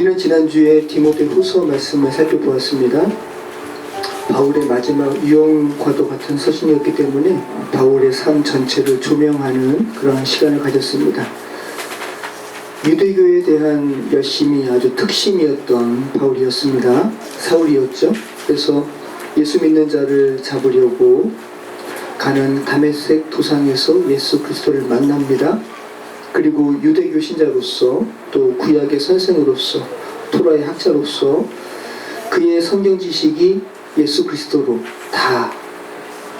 우리는 지난주에 디모데후서 말씀을 살펴보았습니다. 바울의 마지막 유언과도 같은 서신이었기 때문에 바울의 삶 전체를 조명하는 그러한 시간을 가졌습니다. 유대교에 대한 열심이 아주 특심이었던 바울이었습니다. 사울이었죠. 그래서 예수 믿는 자를 잡으려고 가는 다메섹 도상에서 예수 그리스도를 만납니다. 그리고 유대교 신자로서 또 구약의 선생으로서 토라의 학자로서 그의 성경 지식이 예수 그리스도로 다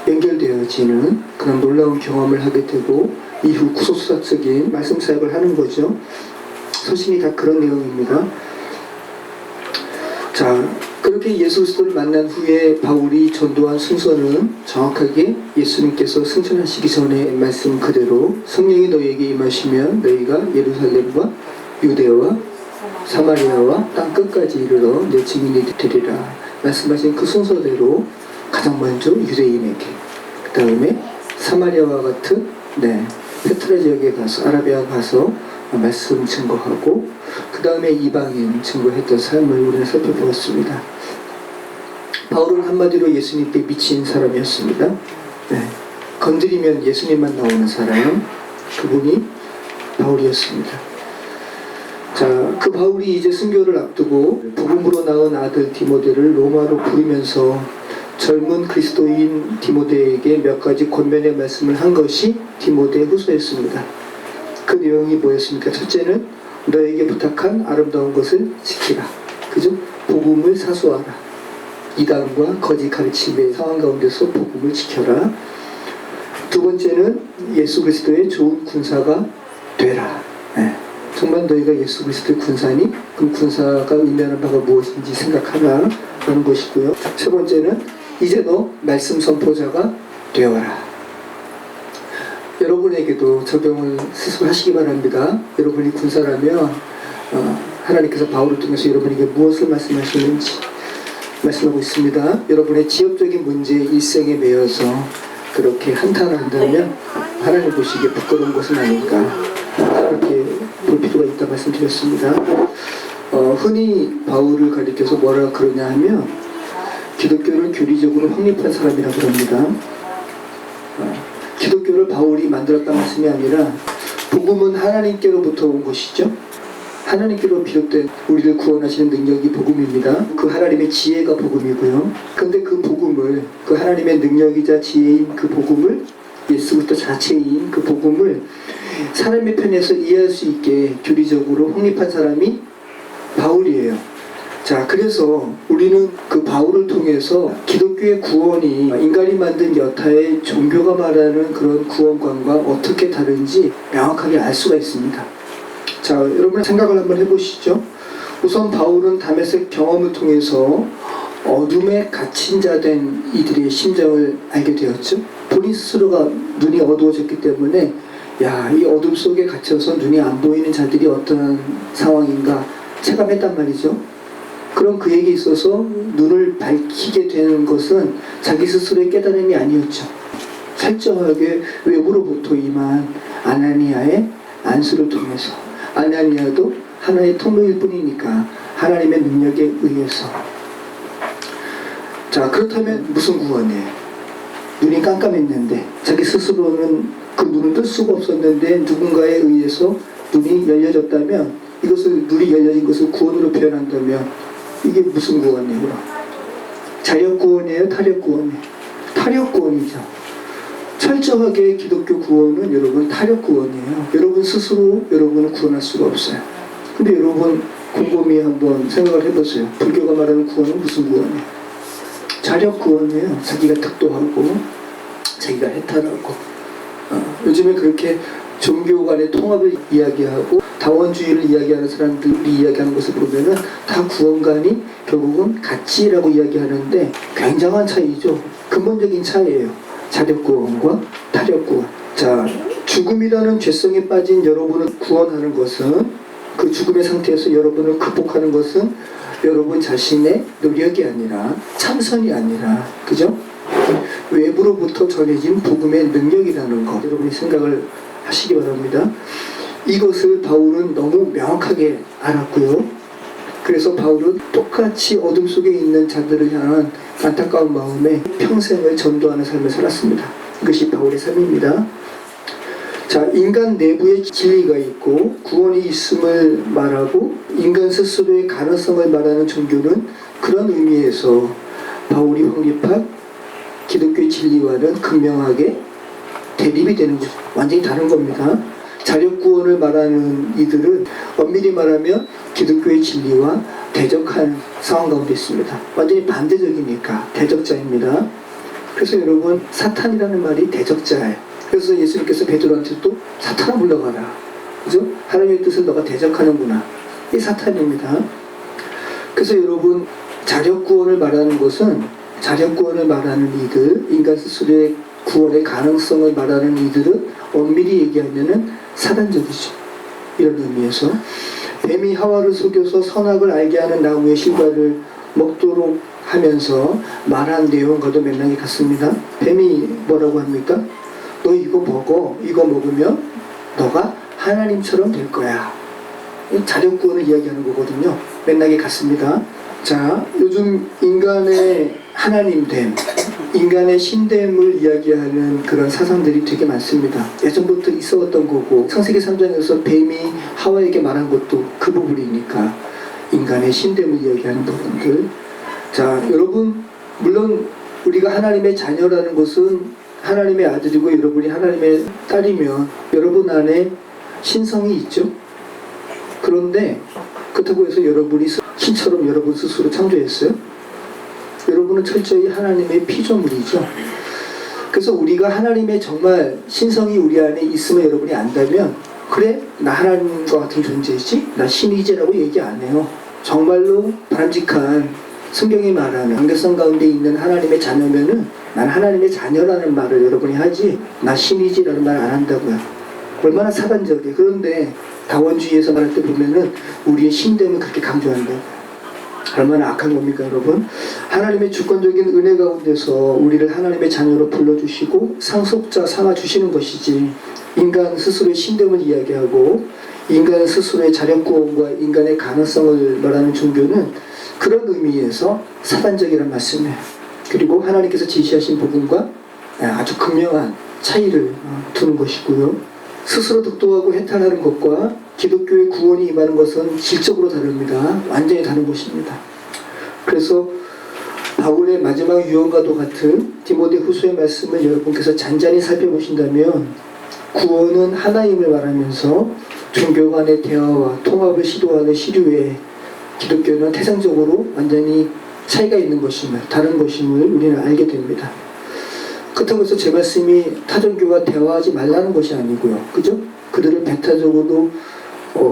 연결되어지는 그런 놀라운 경험을 하게 되고 이후 구속사적인 말씀 사역을 하는 거죠. 서신이 다 그런 내용입니다. 자, 그렇게 예수 그리스도를 만난 후에 바울이 전도한 순서는 정확하게 예수님께서 승천하시기 전에 말씀 그대로 성령이 너희에게 임하시면 너희가 예루살렘과 유대와 사마리아와 땅 끝까지 이르러 내 증인이 되리라 말씀하신 그 순서대로 가장 먼저 유대인에게, 그 다음에 사마리아와 같은 페트라 지역에 가서 아라비아 가서 말씀 증거하고 그 다음에 이방인 증거했던 삶을 우리는 살펴보았습니다. 바울은 한마디로 예수님께 미친 사람이었습니다. 건드리면 예수님만 나오는 사람, 그분이 바울이었습니다. 자, 그 바울이 이제 순교를 앞두고 복음으로 낳은 아들 디모데를 로마로 부르면서 젊은 그리스도인 디모데에게 몇 가지 권면의 말씀을 한 것이 디모데 후서였습니다. 그 내용이 뭐였습니까? 첫째는 너에게 부탁한 아름다운 것을 지키라. 그죠? 복음을 사수하라. 이단과 거짓 가르침의 상황 가운데서 복음을 지켜라. 두 번째는 예수 그리스도의 좋은 군사가 되라. 정말 너희가 예수 그리스도의 군사니? 그럼 군사가 의미하는 바가 무엇인지 생각하라 라는 것이고요. 세 번째는 이제 너 말씀 선포자가 되어라. 여러분에게도 적용을 스스로 하시기 바랍니다. 여러분이 군사라면 하나님께서 바울을 통해서 여러분에게 무엇을 말씀하시는지 말씀하고 있습니다. 여러분의 지역적인 문제 일생에 매여서 그렇게 한탄을 한다면 하나님 보시기에 부끄러운 것은 아닐까, 그렇게 볼 필요가 있다 말씀드렸습니다. 흔히 바울을 가리켜서 뭐라 그러냐 하면 기독교를 교리적으로 확립한 사람이라고 합니다. 기독교를 바울이 만들었다는 말씀이 아니라 복음은 하나님께로부터 온 것이죠. 하나님께로 비롯된 우리를 구원하시는 능력이 복음입니다. 그 하나님의 지혜가 복음이고요. 그런데 그 복음을, 그 하나님의 능력이자 지혜인 그 복음을, 예수 그리스도 자체인 그 복음을 사람의 편에서 이해할 수 있게 교리적으로 확립한 사람이 바울이에요. 자, 그래서 우리는 그 바울을 통해서 기독교의 구원이 인간이 만든 여타의 종교가 말하는 그런 구원관과 어떻게 다른지 명확하게 알 수가 있습니다. 자, 여러분 생각을 한번 해보시죠. 우선 바울은 다메섹 경험을 통해서 어둠에 갇힌 자 된 이들의 심정을 알게 되었죠. 본인 스스로가 눈이 어두워졌기 때문에 이 어둠 속에 갇혀서 눈이 안 보이는 자들이 어떤 상황인가 체감했단 말이죠. 그럼 그에게 있어서 눈을 밝히게 되는 것은 자기 스스로의 깨달음이 아니었죠. 철저하게 외부로부터 임한 아나니아의 안수를 통해서, 아나니아도 하나의 통로일 뿐이니까 하나님의 능력에 의해서. 자, 그렇다면 무슨 구원이에요? 눈이 깜깜했는데 자기 스스로는 그 눈을 뜰 수가 없었는데 누군가에 의해서 눈이 열려졌다면, 이것을 눈이 열려진 것을 구원으로 표현한다면 이게 무슨 구원이에요? 자력 구원이에요? 타력 구원이에요? 타력 구원이죠. 철저하게 기독교 구원은 여러분 타력 구원이에요. 여러분 스스로 여러분을 구원할 수가 없어요. 근데 여러분 곰곰이 한번 생각을 해보세요. 불교가 말하는 구원은 무슨 구원이에요? 자력 구원이에요. 자기가 득도하고 자기가 해탈하고. 요즘에 그렇게 종교 간의 통합을 이야기하고 다원주의를 이야기하는 사람들이 이야기하는 것을 보면은 다 구원관이 결국은 같이라고 이야기하는데 굉장한 차이죠. 근본적인 차이예요. 자력구원과 타력구원. 자, 죽음이라는 죄성에 빠진 여러분을 구원하는 것은, 그 죽음의 상태에서 여러분을 극복하는 것은 여러분 자신의 노력이 아니라, 참선이 아니라, 그죠? 외부로부터 전해진 복음의 능력이라는 것, 여러분이 생각을 하시기 바랍니다. 이것을 바울은 너무 명확하게 알았고요. 그래서 바울은 똑같이 어둠 속에 있는 자들을 향한 안타까운 마음에 평생을 전도하는 삶을 살았습니다. 이것이 바울의 삶입니다. 자, 인간 내부에 진리가 있고 구원이 있음을 말하고 인간 스스로의 가능성을 말하는 종교는 그런 의미에서 바울이 확립한 기독교의 진리와는 극명하게 대립이 되는 거죠. 완전히 다른 겁니다. 자력구원을 말하는 이들은 엄밀히 말하면 기독교의 진리와 대적한 상황 가운데 있습니다. 완전히 반대적이니까 대적자입니다. 그래서 여러분, 사탄이라는 말이 대적자예요. 그래서 예수님께서 베드로한테도 사탄아 물러가라. 그죠? 하나님의 뜻을 너가 대적하는구나. 이 사탄입니다. 그래서 여러분, 자력구원을 말하는 것은 자력구원을 말하는 이들, 인간 스스로의 구원의 가능성을 말하는 이들은 엄밀히 얘기하면은 사단적이죠. 이런 의미에서 뱀이 하와를 속여서 선악을 알게 하는 나무의 실과를 먹도록 하면서 말한 내용과도 맥락이 같습니다. 뱀이 뭐라고 합니까? 너 이거 먹어. 이거 먹으면 너가 하나님처럼 될 거야. 자력구원을 이야기하는 거거든요. 맥락이 같습니다. 자, 요즘 인간의 하나님됨, 인간의 신됨을 이야기하는 그런 사상들이 되게 많습니다. 예전부터 있었던 거고 창세기 3장에서 뱀이 하와에게 말한 것도 그 부분이니까 인간의 신됨을 이야기하는 부분들. 자, 여러분, 물론 우리가 하나님의 자녀라는 것은 하나님의 아들이고 여러분이 하나님의 딸이면 여러분 안에 신성이 있죠. 그런데 그렇다고 해서 여러분이 신처럼 여러분 스스로 창조했어요? 여러분은 철저히 하나님의 피조물이죠. 그래서 우리가 하나님의 정말 신성이 우리 안에 있음을 여러분이 안다면 그래, 나 하나님과 같은 존재지? 나 신이지라고 얘기 안 해요. 정말로 바람직한 성경이 말하는 관계성 가운데 있는 하나님의 자녀면은 난 하나님의 자녀라는 말을 여러분이 하지 나 신이지라는 말 안 한다고요. 얼마나 사단적이에요. 그런데 다원주의에서 말할 때 보면은 우리의 신됨을 그렇게 강조한다. 얼마나 악한 겁니까, 여러분? 하나님의 주권적인 은혜 가운데서 우리를 하나님의 자녀로 불러주시고 상속자 삼아주시는 것이지 인간 스스로의 신됨을 이야기하고 인간 스스로의 자력구원과 인간의 가능성을 말하는 종교는 그런 의미에서 사단적이라는 말씀이에요. 그리고 하나님께서 지시하신 부분과 아주 극명한 차이를 두는 것이고요. 스스로 독도하고 해탈하는 것과 기독교의 구원이 임하는 것은 질적으로 다릅니다. 완전히 다른 것입니다. 그래서 바울의 마지막 유언과도 같은 디모데 후서의 말씀을 여러분께서 잔잔히 살펴보신다면 구원은 하나임을 말하면서 종교 간의 대화와 통합을 시도하는 시류에 기독교는 태생적으로 완전히 차이가 있는 것임을, 다른 것임을 우리는 알게 됩니다. 그렇다고 해서 제 말씀이 타종교와 대화하지 말라는 것이 아니고요. 그죠? 그들을 배타적으로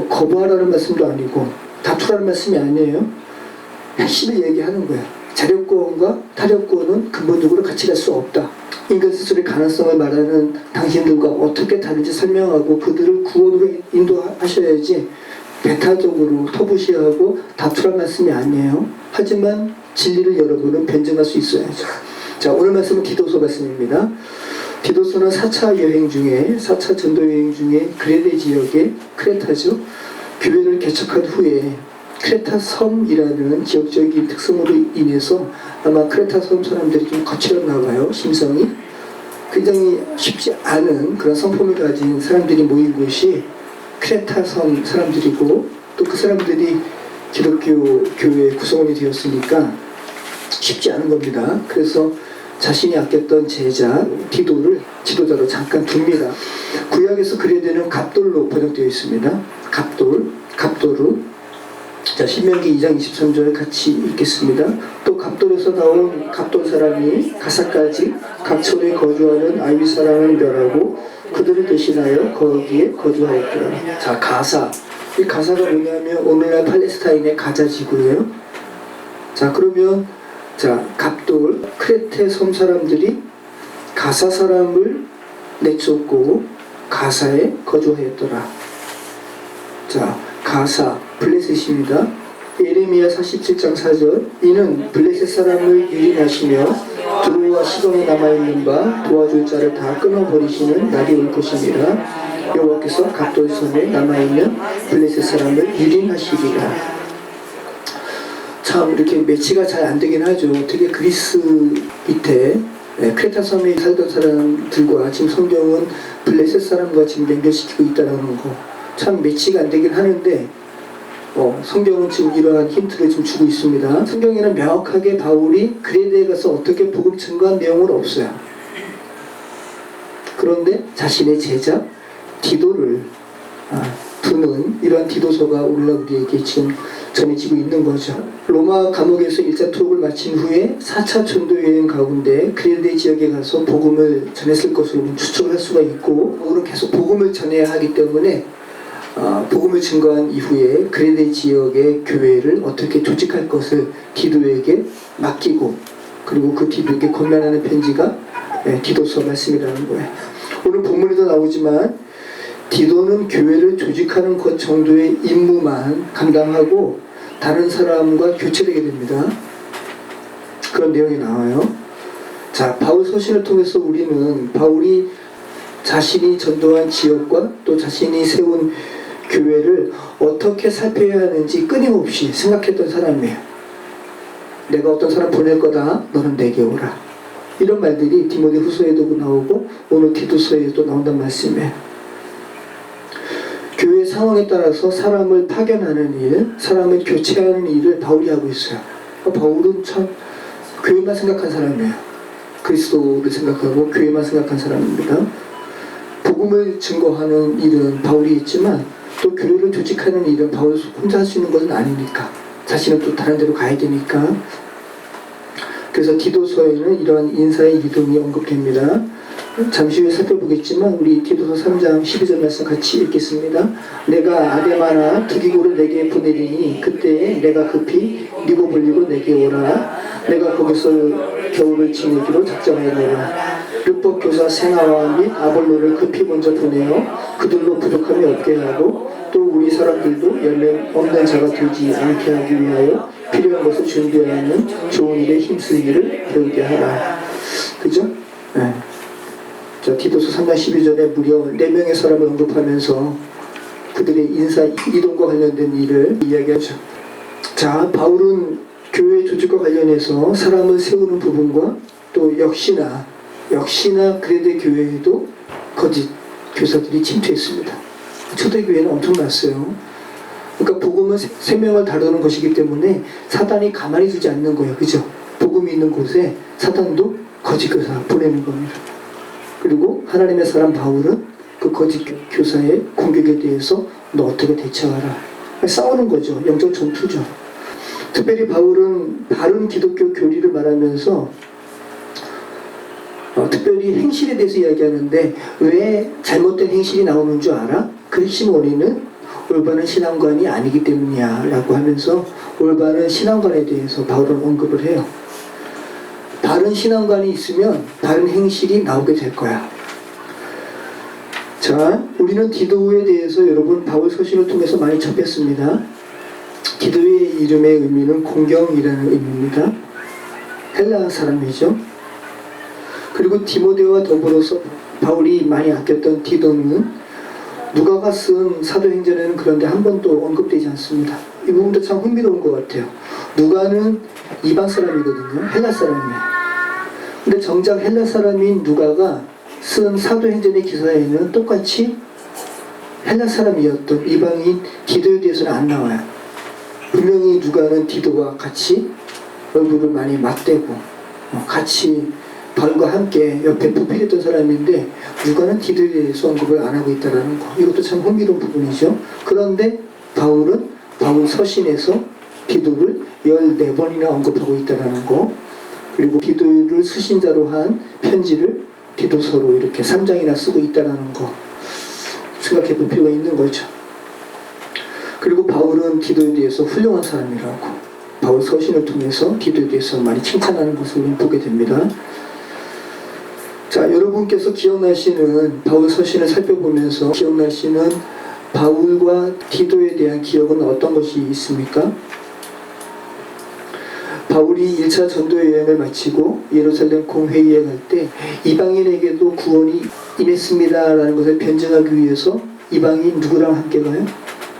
거부하라는 말씀도 아니고 다투라는 말씀이 아니에요. 핵심을 얘기하는 거예요. 자력구원과 타력구원은 근본적으로 같이 갈 수 없다. 인간 스스로의 가능성을 말하는 당신들과 어떻게 다른지 설명하고 그들을 구원으로 인도하셔야지 배타적으로 터부시하고 다투란 말씀이 아니에요. 하지만 진리를 여러분은 변증할 수 있어야죠. 자, 오늘 말씀은 디도서 말씀입니다. 디도서는 4차 여행 중에 4차 전도 여행 중에 그레데 지역의 크레타죠. 교회를 개척한 후에 크레타 섬이라는 지역적인 특성으로 인해서 아마 크레타 섬 사람들이 좀 거칠었나 봐요. 심성이 굉장히 쉽지 않은 그런 성품을 가진 사람들이 모인 곳이 크레타 섬 사람들이고 또 그 사람들이 기독교 교회의 구성원이 되었으니까 쉽지 않은 겁니다. 그래서 자신이 아꼈던 제자 디도를 지도자로 잠깐 둡니다. 구약에서 그레데는 갑돌로 번역되어 있습니다. 갑돌로. 자, 신명기 2장 23절 같이 읽겠습니다. 또 갑돌에서 나온 갑돌 사람이 가사까지 각촌에 거주하는 아위 사람을 멸하고 그들을 대신하여 거기에 거주하였더라. 자, 가사. 이 가사가 뭐냐면 오늘날 팔레스타인의 가자 지구예요. 자, 그러면 자, 갑돌 크레테 섬 사람들이 가사 사람을 내쫓고 가사에 거주하였더라. 자, 가사 블레셋입니다. 예레미야 47장 4절 이는 블레셋 사람을 유린하시며 두로와 시돈에 남아있는 바 도와줄 자를 다 끊어버리시는 날이 올 것이니라. 여호와께서 갑돌 섬에 남아있는 블레셋 사람을 유린하시리라. 참 이렇게 매치가 잘 안 되긴 하죠. 어떻게 그리스 밑에 크레타 섬에 살던 사람들과 지금 성경은 블레셋 사람과 지금 연결시키고 있다는 거 참 매치가 안 되긴 하는데 성경은 지금 이러한 힌트를 좀 주고 있습니다. 성경에는 명확하게 바울이 그레데에 가서 어떻게 복음 증거한 내용은 없어요. 그런데 자신의 제자 디도를 두는 이러한 디도서가 오늘날 우리에게 지금 전해지고 있는 거죠. 로마 감옥에서 1차 투옥을 마친 후에 4차 전도 여행 가운데 그레데 지역에 가서 복음을 전했을 것으로 추측을 할 수가 있고, 바울은 계속 복음을 전해야 하기 때문에 복음을 증거한 이후에 그레데 지역의 교회를 어떻게 조직할 것을 디도에게 맡기고, 그리고 그 디도에게 권면하는 편지가 디도서 말씀이라는 거예요. 오늘 본문에도 나오지만 디도는 교회를 조직하는 것 정도의 임무만 감당하고 다른 사람과 교체되게 됩니다. 그런 내용이 나와요. 자, 바울 서신을 통해서 우리는 바울이 자신이 전도한 지역과 또 자신이 세운 교회를 어떻게 살펴야 하는지 끊임없이 생각했던 사람이에요. 내가 어떤 사람 보낼 거다, 너는 내게 오라. 이런 말들이 디모데후서에도 나오고 오늘 디도서에도 나온단 말씀이에요. 교회 상황에 따라서 사람을 파견하는 일, 사람을 교체하는 일을 바울이 하고 있어요. 바울은 참 교회만 생각한 사람이에요. 그리스도를 생각하고 교회만 생각한 사람입니다. 복음을 증거하는 일은 바울이 있지만 또 교회를 조직하는 일은 바울 혼자 할 수 있는 것은 아니니까, 자신은 또 다른 데로 가야 되니까. 그래서 디도서에는 이러한 인사의 이동이 언급됩니다. 잠시 후에 살펴보겠지만 우리 디도서 3장 12절 말씀 같이 읽겠습니다. 내가 아데마나 두기고를 내게 보내리니 그때에 내가 급히 니고 불리고 내게 오라. 내가 거기서 겨울을 지내기로 작정하였노라. 율법 교사 세나와 및 아볼로를 급히 먼저 보내어 그들로 부족함이 없게 하고 또 우리 사람들도 열매 없는 자가 되지 않게 하기 위하여 필요한 것을 준비하는 좋은 일에 힘쓰기를 배우게 하라. 그죠? 네. 자, 디도서 3장 12절에 무려 4명의 사람을 언급하면서 그들의 인사 이동과 관련된 일을 이야기하죠. 자, 바울은 교회 조직과 관련해서 사람을 세우는 부분과 또 역시나 그레데 교회에도 거짓 교사들이 침투했습니다. 초대교회는 엄청났어요. 그러니까 복음은 생명을 다루는 것이기 때문에 사단이 가만히 두지 않는 거예요. 그죠? 복음이 있는 곳에 사단도 거짓 교사 보내는 겁니다. 그리고 하나님의 사람 바울은 그 거짓 교사의 공격에 대해서 너 어떻게 대처하라. 싸우는 거죠. 영적 전투죠. 특별히 바울은 바른 기독교 교리를 말하면서 특별히 행실에 대해서 이야기하는데 왜 잘못된 행실이 나오는 줄 알아? 그 핵심 원인은 올바른 신앙관이 아니기 때문이야 라고 하면서 올바른 신앙관에 대해서 바울은 언급을 해요. 바른 신앙관이 있으면 바른 행실이 나오게 될 거야. 자, 우리는 디도에 대해서 여러분 바울 서신을 통해서 많이 접했습니다. 디도의 이름의 의미는 공경이라는 의미입니다. 헬라 사람이죠. 그리고 디모데와 더불어서 바울이 많이 아꼈던 디도는 누가가 쓴 사도행전에는 그런데 한 번도 언급되지 않습니다. 이 부분도 참 흥미로운 것 같아요. 누가는 이방 사람이거든요. 헬라 사람이에요. 근데 정작 헬라 사람인 누가가 쓴 사도행전의 기사에는 똑같이 헬라 사람이었던 이방인 디도에 대해서는 안 나와요. 분명히 누가는 디도와 같이 얼굴을 많이 맞대고 같이 바울과 함께 옆에 부필했던 사람인데 누가는 디도에 대해서 언급을 안 하고 있다는 거, 이것도 참 흥미로운 부분이죠. 그런데 바울은 바울 서신에서 디도를 14번이나 언급하고 있다는 거, 그리고 디도를 수신자로 한 편지를 디도서로 이렇게 3장이나 쓰고 있다는 거 생각해 볼 필요가 있는 거죠. 그리고 바울은 디도에 대해서 훌륭한 사람이라고 바울 서신을 통해서 디도에 대해서 많이 칭찬하는 것을 보게 됩니다. 자, 여러분께서 기억나시는 바울 서신을 살펴보면서 기억나시는 바울과 디도에 대한 기억은 어떤 것이 있습니까? 바울이 1차 전도 여행을 마치고 예루살렘 공회의에 갈 때 이방인에게도 구원이 임했습니다 라는 것을 변증하기 위해서 이방인 누구랑 함께 가요?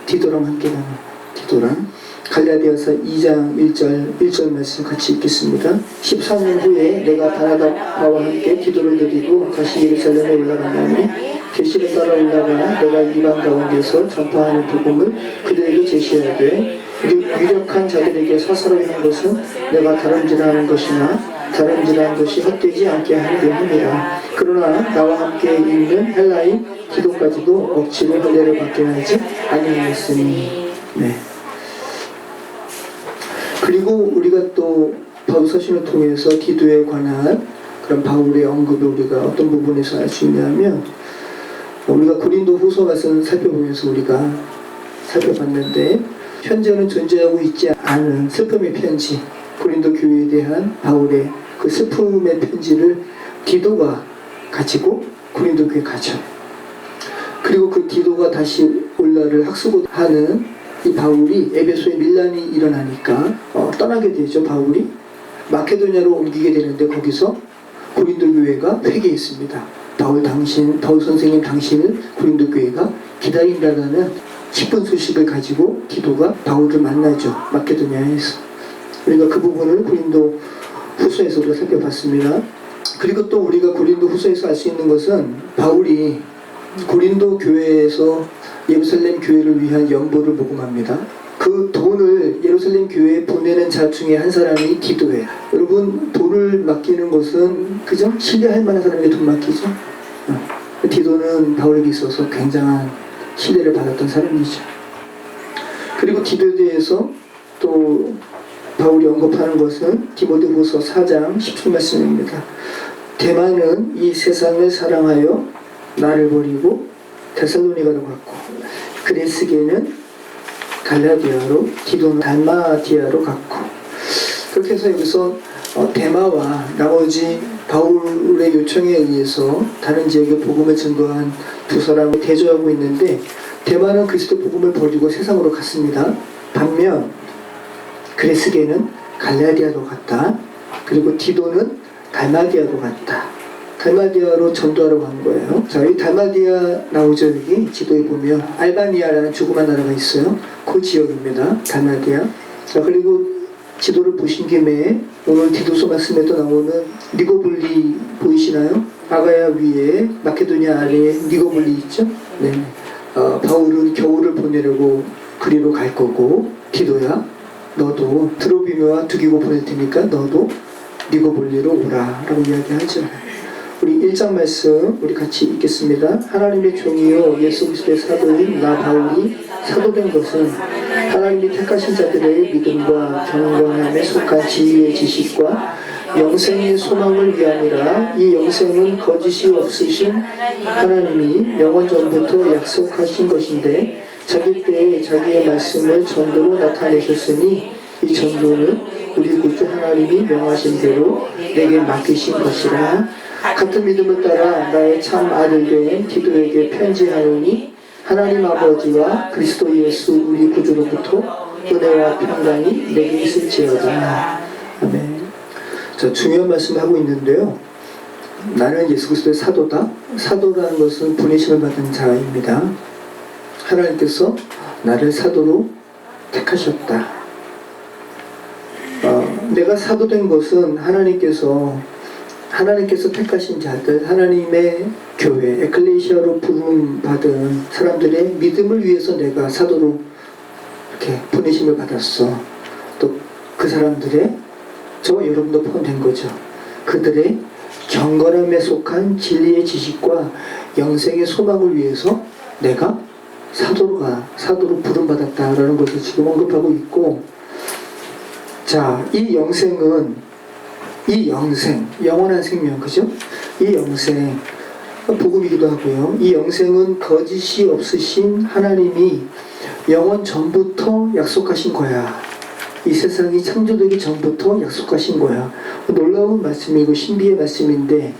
디도랑 함께 가요. 디도랑. 갈라디아서 2장 1절 말씀 같이 읽겠습니다. 13년 후에 내가 바나바와 함께 기도를 드리고 다시 예루살렘에 올라가나니 계시를 따라 올라가 내가 이방 가운데서 전파하는 복음을 그들에게 제시하되 유력한 자들에게 사사로이는 것은 내가 다름질하는 것이나 다름질하는 것이 헛되지 않게 하려 함이라. 그러나 나와 함께 있는 헬라인 기도까지도 억지로 할례를 받게 하지 아니하였으니. 네. 그리고 우리가 또 바울 서신을 통해서 기도에 관한 그런 바울의 언급을 우리가 어떤 부분에서 알 수 있냐면, 우리가 고린도 후서 말씀을 살펴보면서 우리가 살펴봤는데, 현재는 존재하고 있지 않은 슬픔의 편지, 고린도 교회에 대한 바울의 그 슬픔의 편지를 디도가 가지고 고린도 교회에 가죠. 그리고 그 디도가 다시 올라를 학수고하는 이 바울이 에베소에 밀란이 일어나니까 떠나게 되죠. 바울이 마케도냐로 옮기게 되는데 거기서 고린도 교회가 회개했습니다. 바울 선생님 당신을 고린도 교회가 기다린다는 기쁜 소식을 가지고 디도가 바울을 만나죠. 마케도냐에서. 우리가 그 부분을 고린도 후서에서 우리가 살펴봤습니다. 그리고 또 우리가 고린도 후서에서 알 수 있는 것은 바울이 고린도 교회에서 예루살렘 교회를 위한 연보를 모금합니다. 그 돈을 예루살렘 교회에 보내는 자 중에 한 사람이 디도예요. 여러분, 돈을 맡기는 것은 그죠? 신뢰할 만한 사람에게 돈 맡기죠. 디도는 바울에게 있어서 굉장한 신뢰를 받았던 사람이죠. 그리고 디도에 대해서 또 바울이 언급하는 것은 디모데후서 4장 10절 말씀입니다. 대만은 이 세상을 사랑하여 나를 버리고 데살로니가로 갔고, 그레스게는 갈라디아로, 디도는 달마디아로 갔고. 그렇게 해서 여기서 대마와 나머지 바울의 요청에 의해서 다른 지역에 복음을 전도한 두 사람을 대조하고 있는데, 대마는 그리스도 복음을 버리고 세상으로 갔습니다. 반면 그레스게는 갈라디아로 갔다. 그리고 디도는 달마디아로 갔다. 달마디아로 전도하러 간 거예요. 자, 이 달마디아 나오죠. 여기 지도에 보면 알바니아라는 조그만 나라가 있어요. 그 지역입니다. 달마디아. 자, 그리고 지도를 보신 김에 오늘 디도서 말씀에도 나오는 니고볼리 보이시나요? 아가야 위에 마케도니아 아래에 니고볼리 있죠? 네. 바울은 겨울을 보내려고 그리로 갈 거고, 디도야 너도 드로비메와 두기고 보낼 테니까 너도 니고볼리로 오라 라고 이야기하죠. 우리 1장 말씀 우리 같이 읽겠습니다. 하나님의 종이요 예수 그리스도의 사도인 나 바울이 사도된 것은 하나님이 택하신 자들의 믿음과 경건함에 속한 지혜의 지식과 영생의 소망을 위함이라. 이 영생은 거짓이 없으신 하나님이 영원 전부터 약속하신 것인데 자기 때에 자기의 말씀을 전도로 나타내셨으니 이 전도는 우리 구주 하나님이 명하신 대로 내게 맡기신 것이라. 같은 믿음을 따라 나의 참 아들 된 디도에게 편지하노니 하나님 아버지와 그리스도 예수 우리 구주로부터 은혜와 평강이 내게 있을지어다. 아멘. 자, 중요한 말씀을 하고 있는데요. 나는 예수 그리스도의 사도다. 사도라는 것은 부르심을 받은 자입니다. 하나님께서 나를 사도로 택하셨다. 내가 사도된 것은 하나님께서 택하신 자들, 하나님의 교회, 에클레시아로 부름받은 사람들의 믿음을 위해서 내가 사도로 이렇게 보내심을 받았어. 또 그 사람들의, 저와 여러분도 포함된 거죠. 그들의 경건함에 속한 진리의 지식과 영생의 소망을 위해서 내가 사도로 부름받았다라는 것을 지금 언급하고 있고, 자, 이 영생, 영원한 생명, 그죠? 이 영생, 복음이기도 하고요. 이 영생은 거짓이 없으신 하나님이 영원 전부터 약속하신 거야. 이 세상이 창조되기 전부터 약속하신 거야. 놀라운 말씀이고 신비의 말씀인데,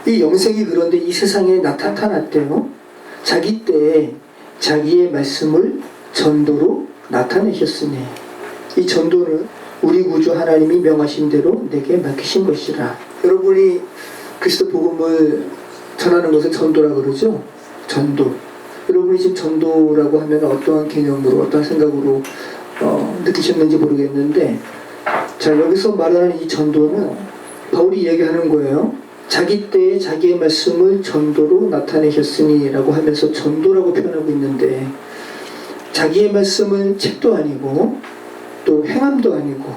이 영생이 그런데 이 세상에 나타났대요. 자기 때에 자기의 말씀을 전도로 나타내셨으니, 이 전도는 우리 구주 하나님이 명하신 대로 내게 맡기신 것이라. 여러분이 그리스도 복음을 전하는 것을 전도라 그러죠. 전도. 여러분이 지금 전도라고 하면 어떠한 개념으로 어떠한 생각으로 느끼셨는지 모르겠는데, 자, 여기서 말하는 이 전도는 바울이 이야기하는 거예요. 자기 때에 자기의 말씀을 전도로 나타내셨으니 라고 하면서 전도라고 표현하고 있는데, 자기의 말씀은 책도 아니고 또 행함도 아니고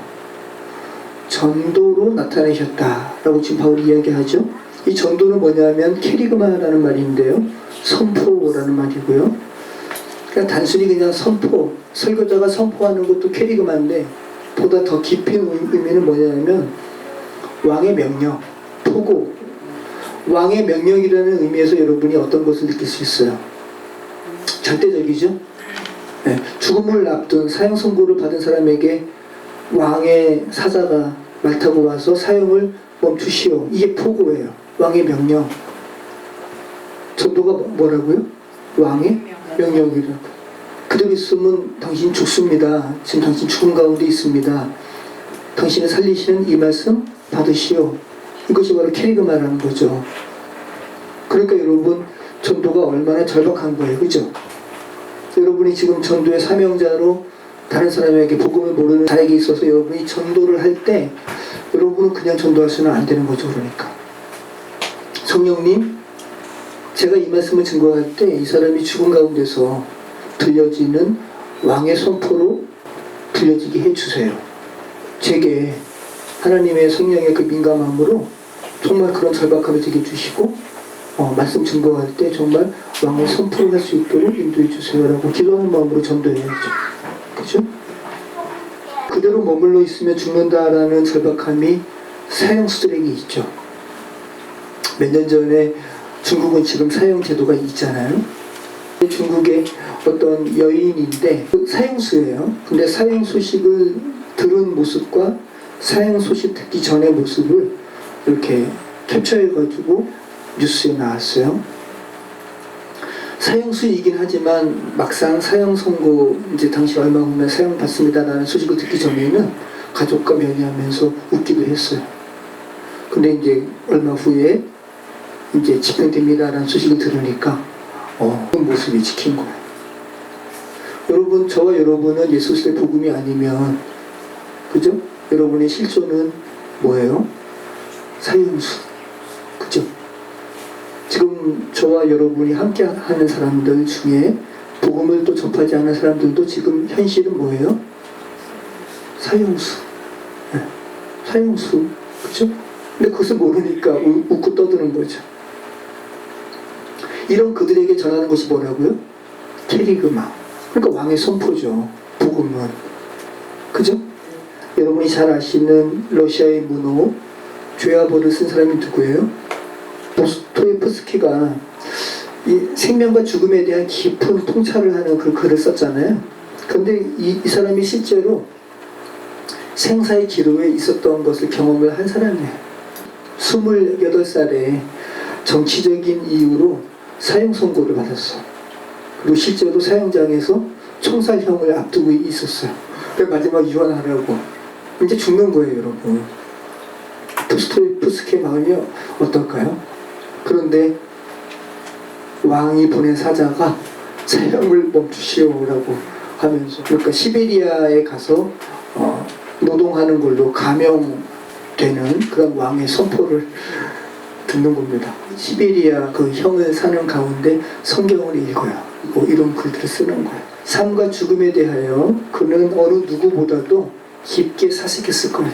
전도로 나타내셨다라고 지금 바울이 이야기하죠. 이 전도는 뭐냐면 캐리그마라는 말인데요, 선포라는 말이고요. 그러니까 단순히 그냥 선포, 설교자가 선포하는 것도 캐리그마인데, 보다 더 깊은 의미는 뭐냐면 왕의 명령, 포고, 왕의 명령이라는 의미에서 여러분이 어떤 것을 느낄 수 있어요? 절대적이죠? 네, 죽음을 앞둔 사형 선고를 받은 사람에게 왕의 사자가 말 타고 와서 사형을 멈추시오, 이게 포고예요. 왕의 명령. 전도가 뭐라고요? 왕의 명령이라고. 그대로 있으면 당신 죽습니다. 지금 당신 죽음 가운데 있습니다. 당신을 살리시는 이 말씀 받으시오. 이것이 바로 캐리그마라는 거죠. 그러니까 여러분, 전도가 얼마나 절박한 거예요, 그죠? 여러분이 지금 전도의 사명자로 다른 사람에게 복음을 모르는 자에게 있어서 여러분이 전도를 할 때 여러분은 그냥 전도하시면 안 되는 거죠. 그러니까 성령님, 제가 이 말씀을 증거할 때 이 사람이 죽은 가운데서 들려지는 왕의 선포로 들려지게 해주세요. 제게 하나님의 성령의 그 민감함으로 정말 그런 절박함을 되게 주시고, 말씀 증거할 때 정말 왕의 선포를 할 수 있도록 인도해 주세요라고 기도하는 마음으로 전도해야죠. 그죠? 그대로 머물러 있으면 죽는다라는 절박함이 사형수들에게 있죠. 몇 년 전에 중국은 지금 사형 제도가 있잖아요. 중국의 어떤 여인인데 사형수예요. 근데 사형 소식을 들은 모습과 사형 소식 듣기 전의 모습을 이렇게 캡처해가지고 뉴스에 나왔어요. 사형수이긴 하지만 막상 사형 선고 이제 당시 얼마 후면 사형 받습니다라는 소식을 듣기 전에는 가족과 면회하면서 웃기도 했어요. 근데 이제 얼마 후에 이제 집행됩니다라는 소식을 들으니까 그 모습이 지킨 거예요. 여러분, 저와 여러분은 예수 그리스도의 복음이 아니면, 그죠? 여러분의 실존은 뭐예요? 사형수. 그죠? 지금 저와 여러분이 함께 하는 사람들 중에 복음을 또 접하지 않은 사람들도 지금 현실은 뭐예요? 사형수. 네. 사형수. 그죠? 근데 그것을 모르니까 웃고 떠드는 거죠. 이런 그들에게 전하는 것이 뭐라고요? 캐리그마. 그러니까 왕의 선포죠. 복음은. 그죠? 여러분이 잘 아시는 러시아의 문호 죄와벌을 쓴 사람이 누구예요? 도스토옙스키가 이 생명과 죽음에 대한 깊은 통찰을 하는 그 글을 썼잖아요. 그런데 이 사람이 실제로 생사의 기로에 있었던 것을 경험을 한 사람이에요. 28살에 정치적인 이유로 사형 선고를 받았어. 그리고 실제로 사형장에서 총살형을 앞두고 있었어요. 그래서 마지막 유언하라고. 이제 죽는 거예요, 여러분. 도스토옙스키의 마음이 어떨까요? 그런데 왕이 보낸 사자가 사형을 멈추시오라고 하면서, 그러니까 시베리아에 가서 노동하는 걸로 감형되는 그런 왕의 선포를 듣는 겁니다. 시베리아 그 형을 사는 가운데 성경을 읽어요. 뭐 이런 글들을 쓰는 거예요. 삶과 죽음에 대하여 그는 어느 누구보다도 깊게 사색했을 거예요.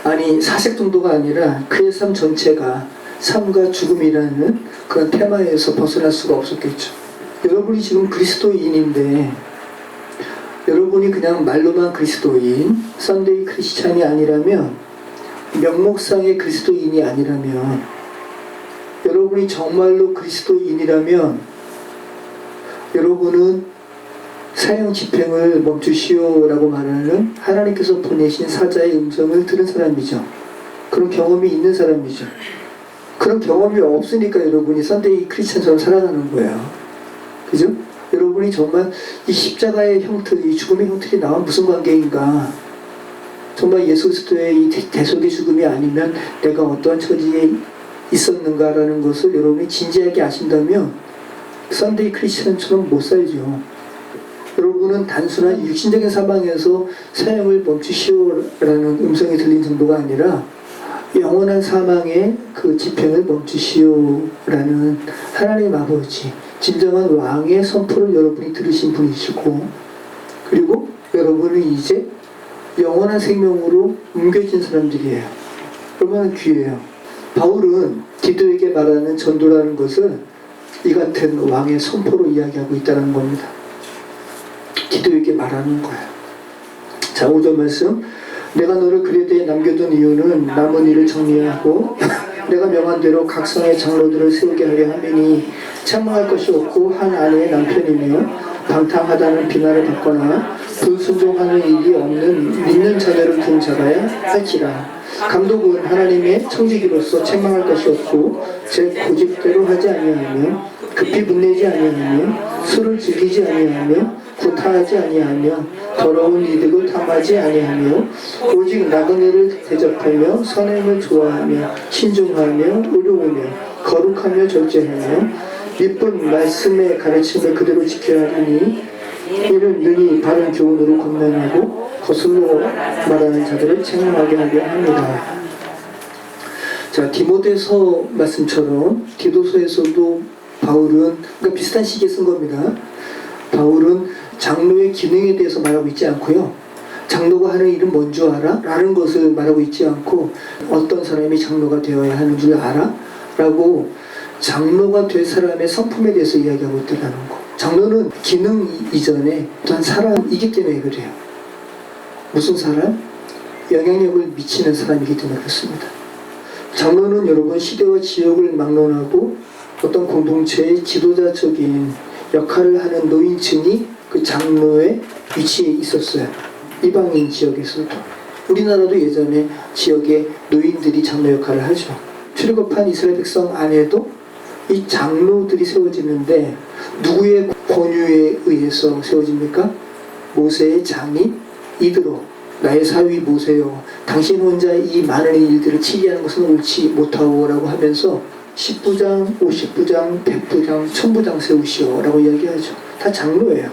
아니, 사색 정도가 아니라 그의 삶 전체가 삶과 죽음이라는 그런 테마에서 벗어날 수가 없었겠죠. 여러분이 지금 그리스도인인데, 여러분이 그냥 말로만 그리스도인, 썬데이 크리스찬이 아니라면, 명목상의 그리스도인이 아니라면, 여러분이 정말로 그리스도인이라면 여러분은 사형 집행을 멈추시오라고 말하는 하나님께서 보내신 사자의 음성을 들은 사람이죠. 그런 경험이 있는 사람이죠. 그런 경험이 없으니까 여러분이 썬데이 크리스찬처럼 살아가는 거예요. 그죠? 여러분이 정말 이 십자가의 형틀, 이 죽음의 형틀이 나와 무슨 관계인가? 정말 예수 그리스도의 이 대속의 죽음이 아니면 내가 어떠한 처지에 있었는가라는 것을 여러분이 진지하게 아신다면 썬데이 크리스천처럼 못 살죠. 여러분은 단순한 육신적인 사망에서 사형을 멈추시오라는 음성이 들린 정도가 아니라 영원한 사망의 그 집행을 멈추시오라는 하나님 아버지, 진정한 왕의 선포를 여러분이 들으신 분이시고, 그리고 여러분은 이제 영원한 생명으로 옮겨진 사람들이에요. 얼마나 귀해요. 바울은 디도에게 말하는 전도라는 것을 이 같은 왕의 선포로 이야기하고 있다는 겁니다. 디도에게 말하는 거예요. 자, 5절 말씀. 내가 너를 그레데에 남겨둔 이유는 남은 일을 정리하고 내가 명한 대로 각 성의 장로들을 세우게 하려 함이니 책망할 것이 없고 한 아내의 남편이며 방탕하다는 비난을 받거나 불순종하는 일이 없는 믿는 자녀를 둔 자라야 할지라. 감독은 하나님의 청지기로서 책망할 것이 없고 제 고집대로 하지 아니하며 급히 분내지 아니하며 술을 즐기지 아니하며 구타하지 아니하며 더러운 이득을 탐하지 아니하며 오직 나그네를 대접하며 선행을 좋아하며 신중하며 의로우며 거룩하며 절제하며 이쁜 말씀의 가르침을 그대로 지켜야 하니 이는 능히 바른 교훈으로 권면하고 거슬러 말하는 자들을 책망하게 하려 합니다. 자, 디모데서 말씀처럼 디도서에서도 바울은 그러니까 비슷한 시기에 쓴 겁니다. 바울은 장로의 기능에 대해서 말하고 있지 않고요. 장로가 하는 일은 뭔 줄 알아? 라는 것을 말하고 있지 않고 어떤 사람이 장로가 되어야 하는 줄 알아? 라고 장로가 될 사람의 성품에 대해서 이야기하고 있다는 거. 장로는 기능 이전에 어떤 사람이기 때문에 그래요. 무슨 사람? 영향력을 미치는 사람이기 때문에 그렇습니다. 장로는 여러분 시대와 지역을 막론하고 어떤 공동체의 지도자적인 역할을 하는 노인층이 그 장로의 위치에 있었어요. 이방인 지역에서도. 우리나라도 예전에 지역에 노인들이 장로 역할을 하죠. 출애굽한 이스라엘 백성 안에도 이 장로들이 세워지는데 누구의 권유에 의해서 세워집니까? 모세의 장인 이드로. 나의 사위 모세요. 당신 혼자 이 많은 일들을 치게 하는 것은 옳지 못하오 라고 하면서 10부장, 50부장, 100부장, 1000부장 세우시오 라고 이야기하죠. 다 장로예요.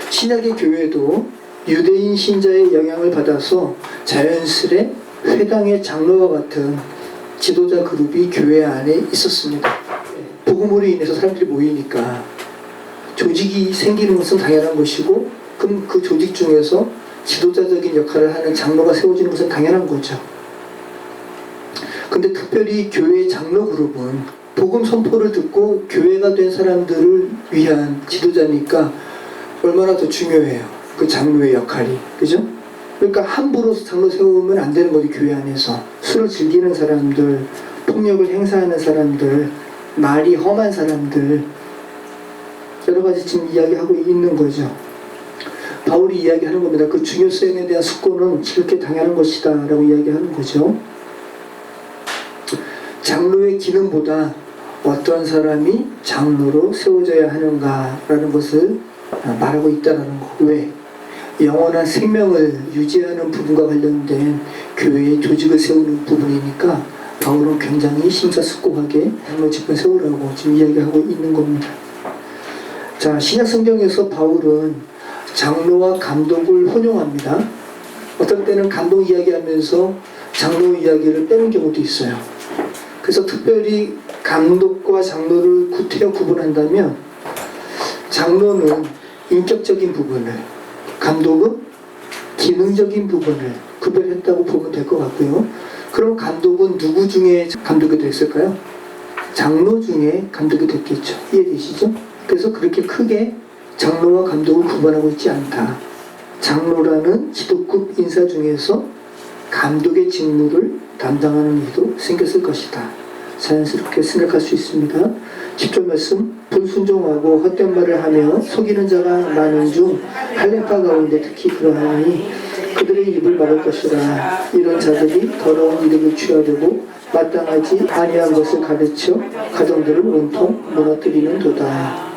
신약의 교회도 유대인 신자의 영향을 받아서 자연스레 회당의 장로와 같은 지도자 그룹이 교회 안에 있었습니다. 복음으로 인해서 사람들이 모이니까 조직이 생기는 것은 당연한 것이고, 그럼 그 조직 중에서 지도자적인 역할을 하는 장로가 세워지는 것은 당연한 거죠. 근데 특별히 교회 장로 그룹은 복음 선포를 듣고 교회가 된 사람들을 위한 지도자니까 얼마나 더 중요해요. 그 장로의 역할이. 그죠? 그러니까 함부로 장로 세우면 안 되는 거죠. 교회 안에서. 술을 즐기는 사람들, 폭력을 행사하는 사람들, 말이 험한 사람들, 여러 가지 지금 이야기하고 있는 거죠. 바울이 이야기하는 겁니다. 그 중요성에 대한 숙고는 지극히 당연한 것이다 라고 이야기하는 거죠. 장로의 기능보다 어떤 사람이 장로로 세워져야 하는가라는 것을 말하고 있다는 거. 왜? 영원한 생명을 유지하는 부분과 관련된 교회의 조직을 세우는 부분이니까 바울은 굉장히 심사숙고하게 장로 집을 세우라고 지금 이야기하고 있는 겁니다. 자, 신약 성경에서 바울은 장로와 감독을 혼용합니다. 어떤 때는 감독 이야기하면서 장로 이야기를 빼는 경우도 있어요. 그래서 특별히 감독과 장로를 구태여 구분한다면 장로는 인격적인 부분을, 감독은 기능적인 부분을 구별했다고 보면 될 것 같고요. 그럼 감독은 누구 중에 감독이 됐을까요? 장로 중에 감독이 됐겠죠. 이해되시죠? 그래서 그렇게 크게 장로와 감독을 구분하고 있지 않다. 장로라는 지도급 인사 중에서 감독의 직무를 담당하는 이도 생겼을 것이다. 자연스럽게 생각할 수 있습니다. 10절 말씀. 불순종하고 헛된 말을 하며 속이는 자가 많은 중 할례파 가운데 특히 그러하니 그들의 입을 막을 것이라. 이런 자들이 더러운 이득을 취하려고 마땅하지 아니한 것을 가르쳐 가정들을 온통 무너뜨리는 도다.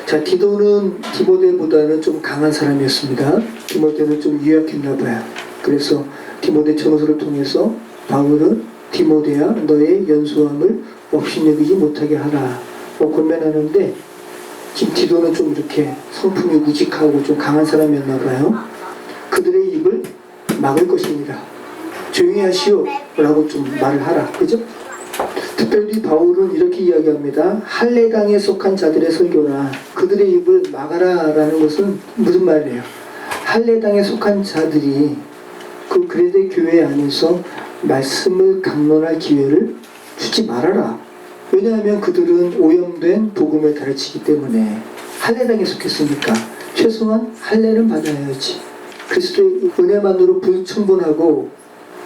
자, 디도는 디모데보다는 좀 강한 사람이었습니다. 디모데는 좀 유약했나 봐요. 그래서 디모데 전후서를 통해서 바울은 디모데야 너의 연소함을 업신여기지 못하게 하라 권면하는데, 지금 디도는 좀 이렇게 성품이 우직하고 좀 강한 사람이었나 봐요. 그들의 입을 막을 것입니다. 조용히 하시오 라고 좀 말을 하라. 그죠? 특별히 바울은 이렇게 이야기합니다. 할례당에 속한 자들의 설교나 그들의 입을 막아라 라는 것은 무슨 말이에요? 할례당에 속한 자들이 그 그레데 교회 안에서 말씀을 강론할 기회를 주지 말아라. 왜냐하면 그들은 오염된 복음을 가르치기 때문에. 할례당에 속했으니까 최소한 할례는 받아야지, 그리스도의 은혜만으로 불충분하고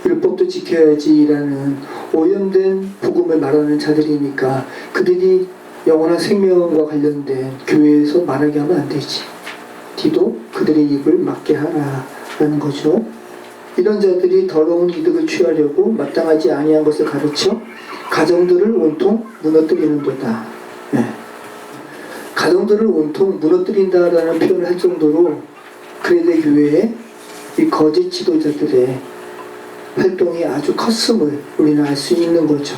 율법도 지켜야지라는 오염된 복음을 말하는 자들이니까 그들이 영원한 생명과 관련된 교회에서 말하게 하면 안 되지. 디도 그들의 입을 막게 하라라는 거죠. 이런 자들이 더러운 이득을 취하려고 마땅하지 아니한 것을 가르쳐 가정들을 온통 무너뜨리는도다. 네. 가정들을 온통 무너뜨린다라는 표현을 할 정도로 그레데 교회의 이 거짓 지도자들의 활동이 아주 컸음을 우리는 알 수 있는 거죠.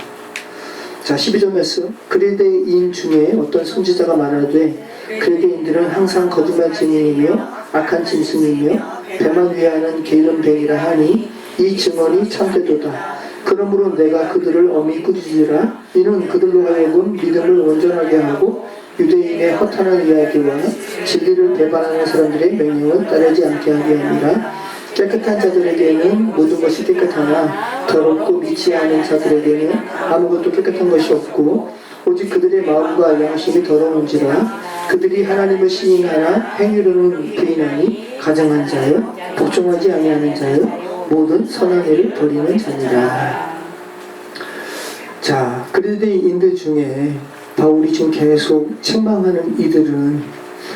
자, 12절 말씀. 그레데인 중에 어떤 선지자가 말하되 그레데인들은 항상 거짓말 증인이며 악한 짐승이며 배만 위하는 게으른 뱅이라 하니 이 증언이 참되도다. 그러므로 내가 그들을 엄히 꾸짖으라. 이는 그들로 하여금 믿음을 온전하게 하고 유대인의 허탄한 이야기와 진리를 배반하는 사람들의 명령을 따르지 않게 하게 합니다. 깨끗한 자들에게는 모든 것이 깨끗하나 더럽고 믿지 않은 자들에게는 아무것도 깨끗한 것이 없고 오직 그들의 마음과 양심이 더러운지라. 그들이 하나님을 시인하나 행위로는 부인하니 가정한 자여 복종하지 아니하는 자여 모든 선한 일을 버리는 자니라. 자, 그레데인들 중에 바울이 지금 계속 책망하는 이들은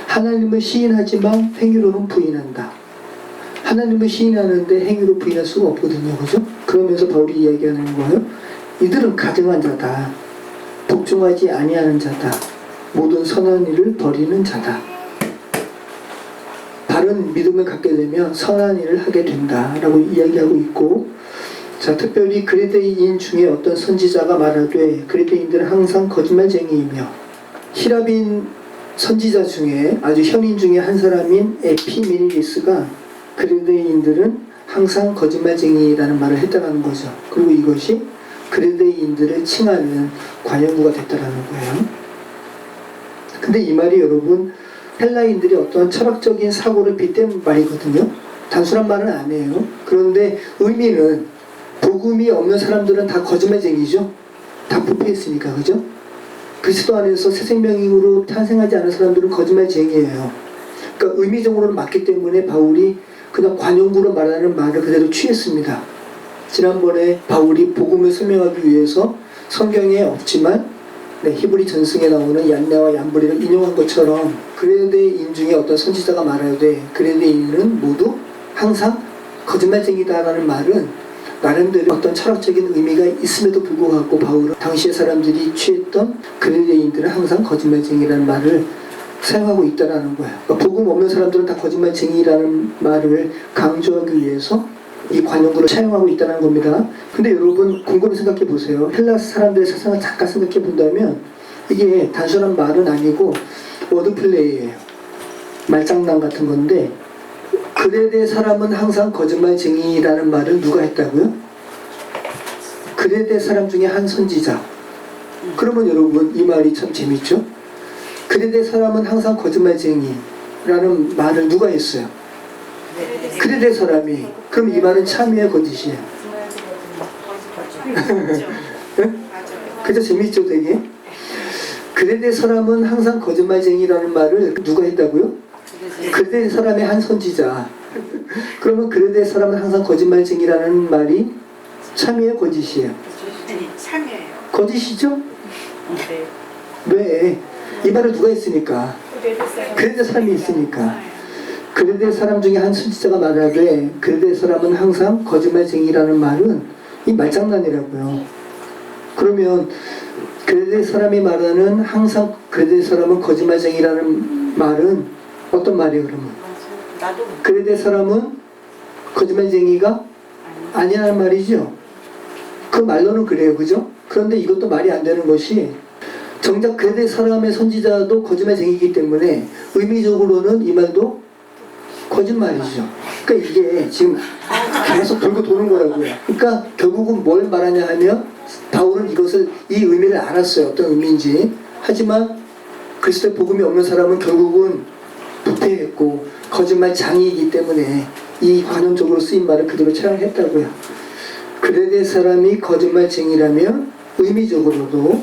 하나님을 시인하지만 행위로는 부인한다. 하나님을 시인하는데 행위로 부인할 수가 없거든요. 그죠? 그러면서 바울이 이야기하는 거예요. 이들은 가증한 자다. 복종하지 아니하는 자다. 모든 선한 일을 버리는 자다. 바른 믿음을 갖게 되면 선한 일을 하게 된다라고 이야기하고 있고, 자, 특별히 그레데인 중에 어떤 선지자가 말하되 그레데인들은 항상 거짓말쟁이이며, 히라빈 선지자 중에 아주 현인 중에 한 사람인 에피메니디스가 그레데인들은 항상 거짓말쟁이라는 말을 했다는 거죠. 그리고 이것이 그레데인들을 칭하는 관용구가 됐다는 거예요. 근데 이 말이 여러분 헬라인들이 어떤 철학적인 사고를 빗댄 말이거든요. 단순한 말은 아니에요. 그런데 의미는 복음이 없는 사람들은 다 거짓말쟁이죠. 다 부패했으니까. 그죠? 그리스도 안에서 새 생명으로 탄생하지 않은 사람들은 거짓말쟁이에요. 그러니까 의미적으로는 맞기 때문에 바울이 그냥 관용구로 말하는 말을 그대로 취했습니다. 지난번에 바울이 복음을 설명하기 위해서 성경에 없지만 히브리 전승에 나오는 얀네와 얀브리를 인용한 것처럼 그레데인 중에 어떤 선지자가 말하되 그레데인은 모두 항상 거짓말쟁이다라는 말은 나름대로 어떤 철학적인 의미가 있음에도 불구하고 바울은 당시의 사람들이 취했던 그레데인들은 항상 거짓말쟁이라는 말을 사용하고 있다는 거예요. 그러니까 복음 없는 사람들은 다 거짓말쟁이라는 말을 강조하기 위해서 이 관용구를 사용하고 있다는 겁니다. 근데 여러분 곰곰이 생각해 보세요. 헬라 사람들의 사상을 잠깐 생각해 본다면 이게 단순한 말은 아니고 워드플레이예요. 말장난 같은 건데, 그레데 사람은 항상 거짓말쟁이라는 말을 누가 했다고요? 그레데 사람 중에 한 선지자. 그러면 여러분 이 말이 참 재밌죠? 그레데 사람은 항상 거짓말쟁이라는 말을 누가 했어요? 그레데 사람이. 그럼 이 말은 참이에요, 거짓이에요? 그죠? 재밌죠, 되게? 그레데 사람은 항상 거짓말쟁이라는 말을 누가 했다고요? 그레데 사람의 한 선지자. 그러면 그레데 사람은 항상 거짓말쟁이라는 말이 참이에요, 거짓이에요? 참이에요. 거짓이죠? 네. 왜? 이 말을 누가 했으니까? 그레데 사람이 있으니까. 그레데 사람 중에 한 선지자가 말하되 그레데 사람은 항상 거짓말쟁이라는 말은 이 말장난이라고요. 그러면 그레데 사람이 말하는 항상 그레데 사람은 거짓말쟁이라는 말은 어떤 말이에요, 그러면? 그레데 사람은 거짓말쟁이가 아니라는 말이죠. 그 말로는 그래요, 그죠? 그런데 이것도 말이 안 되는 것이 정작 그대 사람의 선지자도 거짓말쟁이기 때문에 의미적으로는 이 말도 거짓말이죠. 그러니까 이게 지금 계속 돌고 도는 거라고요. 그러니까 결국은 뭘 말하냐 하면 바울은 이것을 이 의미를 알았어요. 어떤 의미인지. 하지만 그리스도의 복음이 없는 사람은 결국은 부패했고 거짓말장이이기 때문에 이 관용적으로 쓰인 말을 그대로 차용했다고요. 그레데 사람이 거짓말쟁이라면 의미적으로도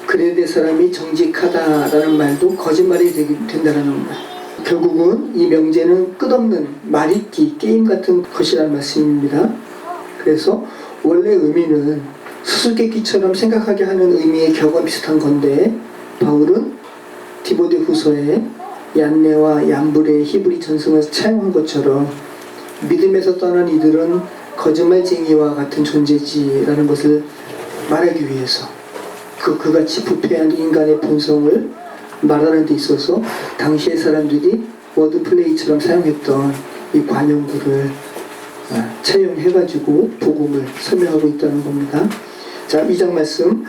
그레데 사람이 정직하다라는 말도 거짓말이 된다는 겁니다. 결국은 이 명제는 끝없는 말잇기, 게임 같은 것이라는 말씀입니다. 그래서 원래 의미는 수수께끼처럼 생각하게 하는 의미의 격과 비슷한 건데 바울은 디모데 후서에 얀네와 얀불의 히브리 전승을 차용한 것처럼 믿음에서 떠난 이들은 거짓말쟁이와 같은 존재지라는 것을 말하기 위해서 그같이 부패한 인간의 본성을 말하는 데 있어서 당시의 사람들이 워드플레이처럼 사용했던 이 관용구를 차용해가지고 복음을 설명하고 있다는 겁니다. 자, 2장 말씀.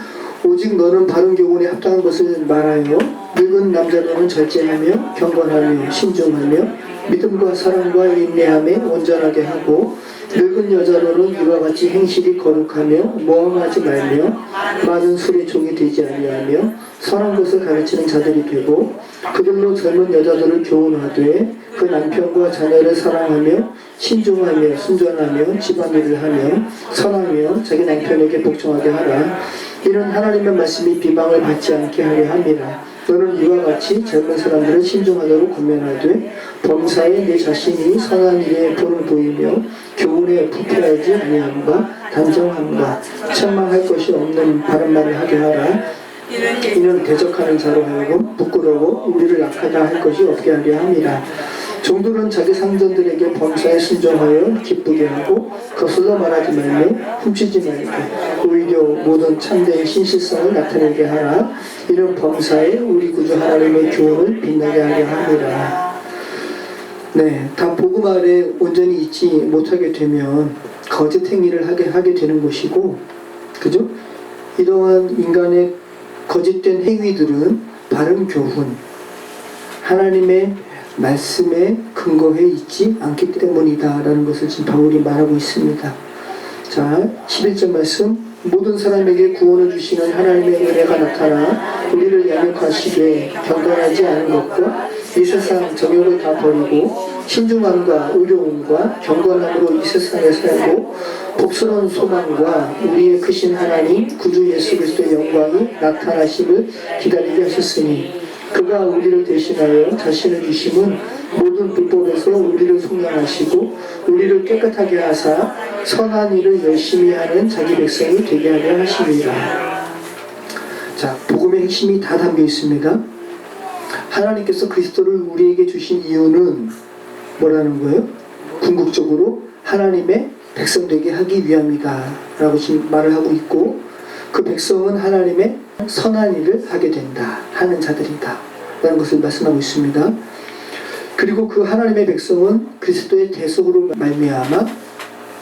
오직 너는 바른 교훈에 합당한 것을 말하여 늙은 남자로는 절제하며 경건하며 신중하며 믿음과 사랑과 인내함에 온전하게 하고 늙은 여자로는 이와 같이 행실이 거룩하며 모함하지 말며 많은 술의 종이 되지 아니하며 선한 것을 가르치는 자들이 되고 그들로 젊은 여자들을 교훈하되 그 남편과 자녀를 사랑하며 신중하며 순전하며 집안일을 하며 선하며 자기 남편에게 복종하게 하라. 이는 하나님의 말씀이 비방을 받지 않게 하려 함이라. 너는 이와 같이 젊은 사람들을 신중하도록 권면하되 범사에 내 자신이 선한 일에 본을 보이며 교훈에 부패하지 아니함과 단정함과 책망할 것이 없는 바른 말을 하게 하라. 이는 대적하는 자로 하여금 부끄러워 우리를 약하다 할 것이 없게 하려 함이라. 종들은 자기 상전들에게 범사에 순종하여 기쁘게 하고 거슬러 말하지 말며 훔치지 말고 오히려 모든 참된 신실성을 나타내게 하라. 이는 범사에 우리 구주 하나님의 교훈을 빛나게 하려 함이라. 네, 다 복음 아래 온전히 있지 못하게 되면 거짓 행위를 하게 되는 것이고, 그죠? 이러한 인간의 거짓된 행위들은 바른 교훈, 하나님의 말씀에 근거해 있지 않기 때문이다 라는 것을 지금 바울이 말하고 있습니다. 자, 11절 말씀. 모든 사람에게 구원을 주시는 하나님의 은혜가 나타나 우리를 양육하시되 경건하지 않은 것과 이 세상 정욕을 다 버리고 신중함과 의로움과 경건함으로 이 세상에 살고 복스러운 소망과 우리의 크신 하나님 구주 예수 그리스도의 영광이 나타나심을 기다리게 하셨으니 그가 우리를 대신하여 자신을 주심은 모든 불법에서 우리를 속량하시고 우리를 깨끗하게 하사 선한 일을 열심히 하는 자기 백성이 되게 하려 하심이라. 자, 복음의 핵심이 다 담겨 있습니다. 하나님께서 그리스도를 우리에게 주신 이유는 뭐라는 거예요? 궁극적으로 하나님의 백성 되게 하기 위함이다 라고 지금 말을 하고 있고, 그 백성은 하나님의 선한 일을 하게 된다 하는 자들이다 라는 것을 말씀하고 있습니다. 그리고 그 하나님의 백성은 그리스도의 대속으로 말미암아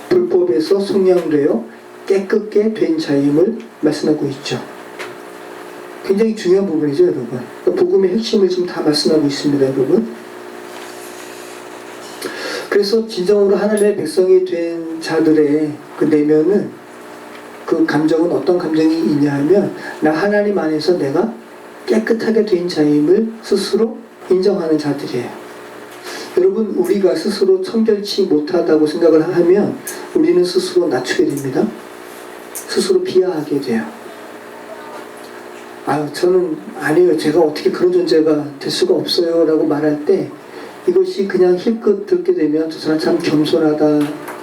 불법에서 속량되어 깨끗게 된 자임을 말씀하고 있죠. 굉장히 중요한 부분이죠, 여러분. 복음의 핵심을 지금 다 말씀하고 있습니다, 여러분. 그래서 진정으로 하나님의 백성이 된 자들의 그 내면은, 그 감정은 어떤 감정이 있냐 하면 나 하나님 안에서 내가 깨끗하게 된 자임을 스스로 인정하는 자들이에요. 여러분, 우리가 스스로 청결치 못하다고 생각을 하면 우리는 스스로 낮추게 됩니다. 스스로 비하하게 돼요. 저는 아니에요, 제가 어떻게 그런 존재가 될 수가 없어요 라고 말할 때 이것이 그냥 힐끗 듣게 되면 저 사람 참 겸손하다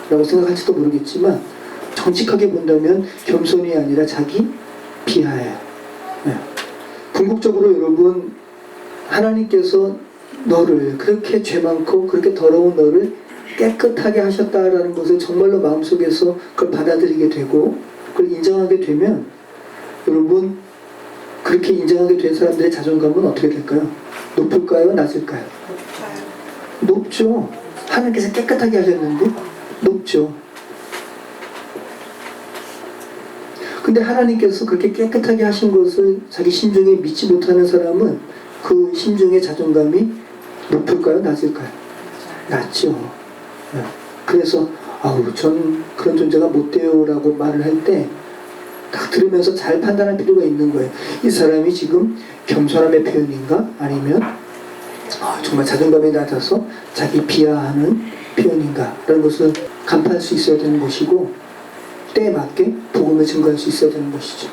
라고 생각할지도 모르겠지만 정직하게 본다면 겸손이 아니라 자기 비하예요. 네. 궁극적으로 여러분, 하나님께서 너를 그렇게 죄 많고 그렇게 더러운 너를 깨끗하게 하셨다라는 것을 정말로 마음속에서 그걸 받아들이게 되고 그걸 인정하게 되면 여러분, 그렇게 인정하게 된 사람들의 자존감은 어떻게 될까요? 높을까요? 낮을까요? 높죠. 하나님께서 깨끗하게 하셨는데 높죠. 근데 하나님께서 그렇게 깨끗하게 하신 것을 자기 심중에 믿지 못하는 사람은 그 심중의 자존감이 높을까요? 낮을까요? 낮죠. 예. 그래서 아우 전 그런 존재가 못 돼요 라고 말을 할 때 딱 들으면서 잘 판단할 필요가 있는 거예요. 이 사람이 지금 겸손함의 표현인가? 아니면 정말 자존감이 낮아서 자기 비하하는 표현인가? 라는 것을 간파할 수 있어야 되는 것이고 때에 맞게 복음을 증거할 수 있어야 되는 것이죠.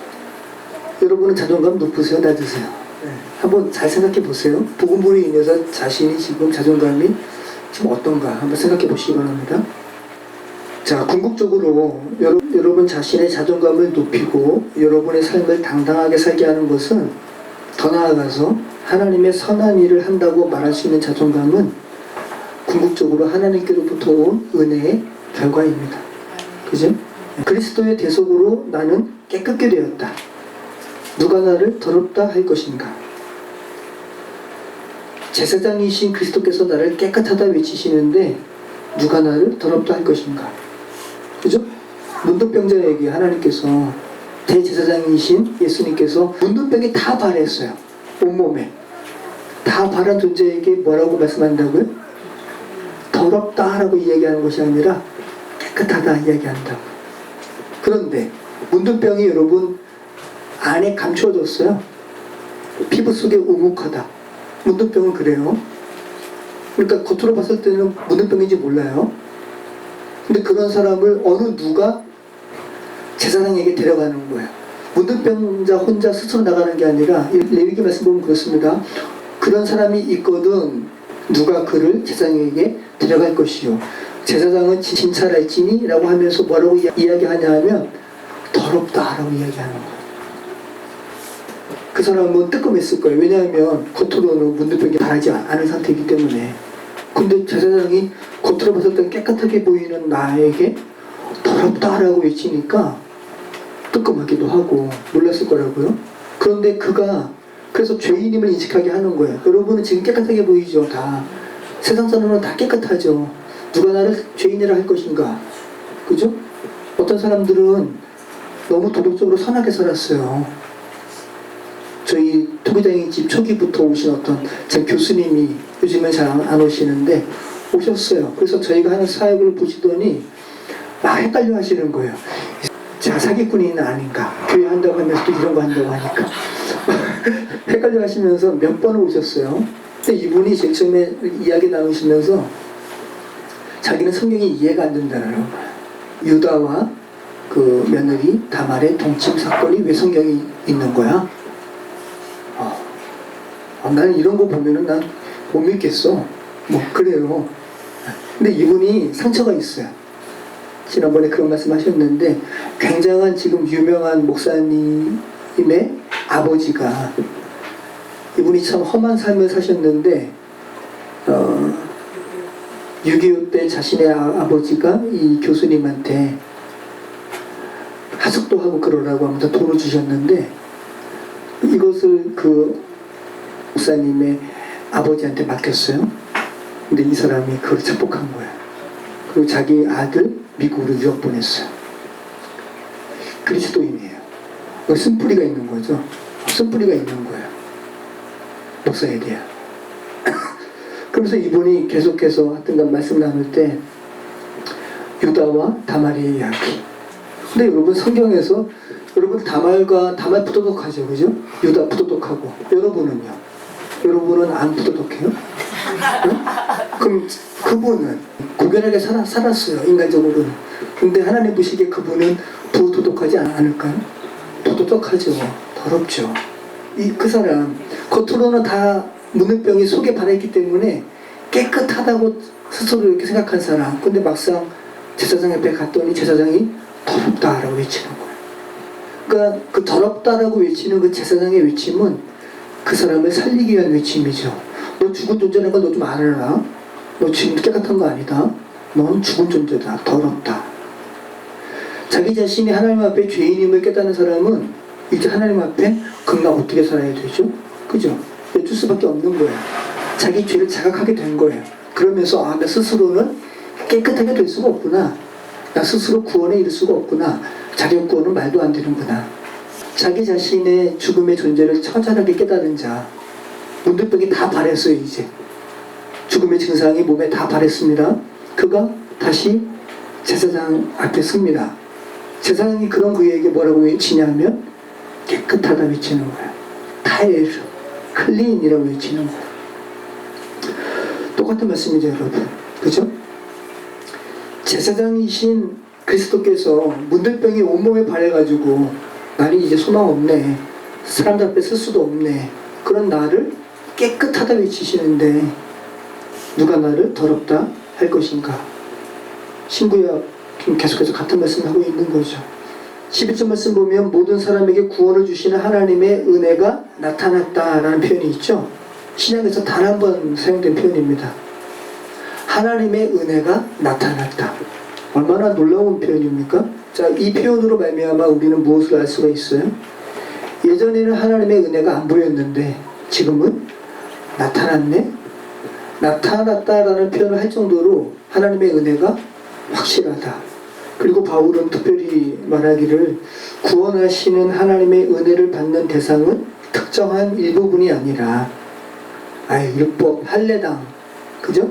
여러분은 자존감 높으세요? 낮으세요? 네. 한번 잘 생각해 보세요. 복음으로 인해서 자신이 지금 자존감이 지금 어떤가 한번 생각해 보시기 바랍니다. 자, 궁극적으로 여러분 자신의 자존감을 높이고 여러분의 삶을 당당하게 살게 하는 것은 더 나아가서 하나님의 선한 일을 한다고 말할 수 있는 자존감은 궁극적으로 하나님께로부터 온 은혜의 결과입니다. 그죠? 그리스도의 대속으로 나는 깨끗게 되었다. 누가 나를 더럽다 할 것인가? 제사장이신 그리스도께서 나를 깨끗하다 외치시는데 누가 나를 더럽다 할 것인가? 그죠? 문둥병자에게 하나님께서 대제사장이신 예수님께서 문둥병이 다 발했어요. 온몸에 다 발한 존재에게 뭐라고 말씀한다고요? 더럽다 라고 이야기하는 것이 아니라 깨끗하다 이야기한다고. 그런데 문둥병이 여러분 안에 감추어졌어요. 피부 속에 우묵하다. 문둥병은 그래요. 그러니까 겉으로 봤을 때는 문둥병인지 몰라요. 근데 그런 사람을 어느 누가 제사장에게 데려가는 거예요. 문둥병자 혼자 스스로 나가는 게 아니라 레위기 말씀 보면 그렇습니다. 그런 사람이 있거든 누가 그를 제사장에게 데려갈 것이요. 제사장은 진찰할지니 라고 하면서 뭐라고 이야기하냐 하면 더럽다 라고 이야기하는 거예요. 그 사람은 뜨끔했을 거예요. 왜냐하면 겉으로는 문둥병이 바라지 않은 상태이기 때문에. 근데 제사장이 겉으로 봤을 때 깨끗하게 보이는 나에게 더럽다 라고 외치니까 뜨끔하기도 하고 놀랐을 거라고요. 그런데 그가 그래서 죄인임을 인식하게 하는 거예요. 여러분은 지금 깨끗하게 보이죠. 다 세상 사람은 다 깨끗하죠. 누가 나를 죄인이라 할 것인가? 그죠? 어떤 사람들은 너무 도덕적으로 선하게 살았어요. 저희 토기장님 집 초기부터 오신 어떤 제 교수님이 요즘은 잘 안 오시는데 오셨어요. 그래서 저희가 하는 사역을 보시더니 막 헷갈려 하시는 거예요. 제가 사기꾼이 아닌가? 교회 한다고 하면서 또 이런 거 한다고 하니까 헷갈려 하시면서 몇 번을 오셨어요. 근데 이분이 제일 처음에 이야기 나누시면서 자기는 성경이 이해가 안 된다는 거예요. 유다와 그 며느리 다말의 동침 사건이 왜 성경이 있는 거야? 나는 이런 거 보면은 난 못 믿겠어. 뭐 그래요. 근데 이분이 상처가 있어요. 지난번에 그런 말씀 하셨는데 굉장한 지금 유명한 목사님의 아버지가 이분이 참 험한 삶을 사셨는데 6.25 때 자신의 아버지가 이 교수님한테 하숙도 하고 그러라고 하면서 돈을 주셨는데 이것을 그 목사님의 아버지한테 맡겼어요. 근데 이 사람이 그걸 착복한 거예요. 그리고 자기 아들 미국으로 유학 보냈어요. 그리스도인이에요. 쓴뿌리가 있는 거죠. 쓴뿌리가 있는 거예요. 목사에 대한. 그러면서 이분이 계속해서 하여튼간 말씀 나눌 때 유다와 다말의 이야기. 근데 여러분 성경에서 여러분 다말 부도덕하죠. 그죠? 유다 부도덕하고. 여러분은요? 여러분은 안 부도덕해요? 응? 그럼 그분은 고결하게 살았어요. 인간적으로는. 근데 하나님 보시기에 그분은 부도덕하지 않을까요? 부도덕하죠. 더럽죠. 그 사람 겉으로는 다 문둥병이 속에 발했기 때문에 깨끗하다고 스스로 이렇게 생각한 사람. 근데 막상 제사장 옆에 갔더니 제사장이 더럽다라고 외치는 거예요. 그러니까 그 더럽다라고 외치는 그 제사장의 외침은 그 사람을 살리기 위한 외침이죠. 너 죽은 존재라는 걸 너 좀 알아라. 너 지금 깨끗한 거 아니다. 넌 죽은 존재다. 더럽다. 자기 자신이 하나님 앞에 죄인임을 깨닫는 사람은 이제 하나님 앞에 그럼 나 어떻게 살아야 되죠? 그죠? 여쭐 수밖에 없는 거예요. 자기 죄를 자각하게 된 거예요. 그러면서 나 스스로는 깨끗하게 될 수가 없구나. 나 스스로 구원에 이를 수가 없구나. 자격 구원은 말도 안 되는구나. 자기 자신의 죽음의 존재를 처절하게 깨달은 자, 문득병이 다 바랬어요. 이제 죽음의 증상이 몸에 다 바랬습니다. 그가 다시 제사장 앞에 섭니다. 제사장이 그런 그에게 뭐라고 외치냐면 깨끗하다 외치는 거예요. 타일, 클린이라고 외치는 거예요. 똑같은 말씀이죠, 여러분. 그죠? 제사장이신 그리스도께서 문들병이 온몸에 발해가지고 나는 이제 소망 없네, 사람들 앞에 쓸 수도 없네, 그런 나를 깨끗하다 외치시는데 누가 나를 더럽다 할 것인가? 신구약 계속해서 같은 말씀을 하고 있는 거죠. 11절 말씀 보면 모든 사람에게 구원을 주시는 하나님의 은혜가 나타났다라는 표현이 있죠. 신약에서 단 한 번 사용된 표현입니다. 하나님의 은혜가 나타났다. 얼마나 놀라운 표현입니까? 자, 이 표현으로 말미암아 우리는 무엇을 알 수가 있어요? 예전에는 하나님의 은혜가 안 보였는데 지금은 나타났네? 나타났다라는 표현을 할 정도로 하나님의 은혜가 확실하다. 그리고 바울은 특별히 말하기를 구원하시는 하나님의 은혜를 받는 대상은 특정한 일부분이 아니라 율법, 할례당, 그죠?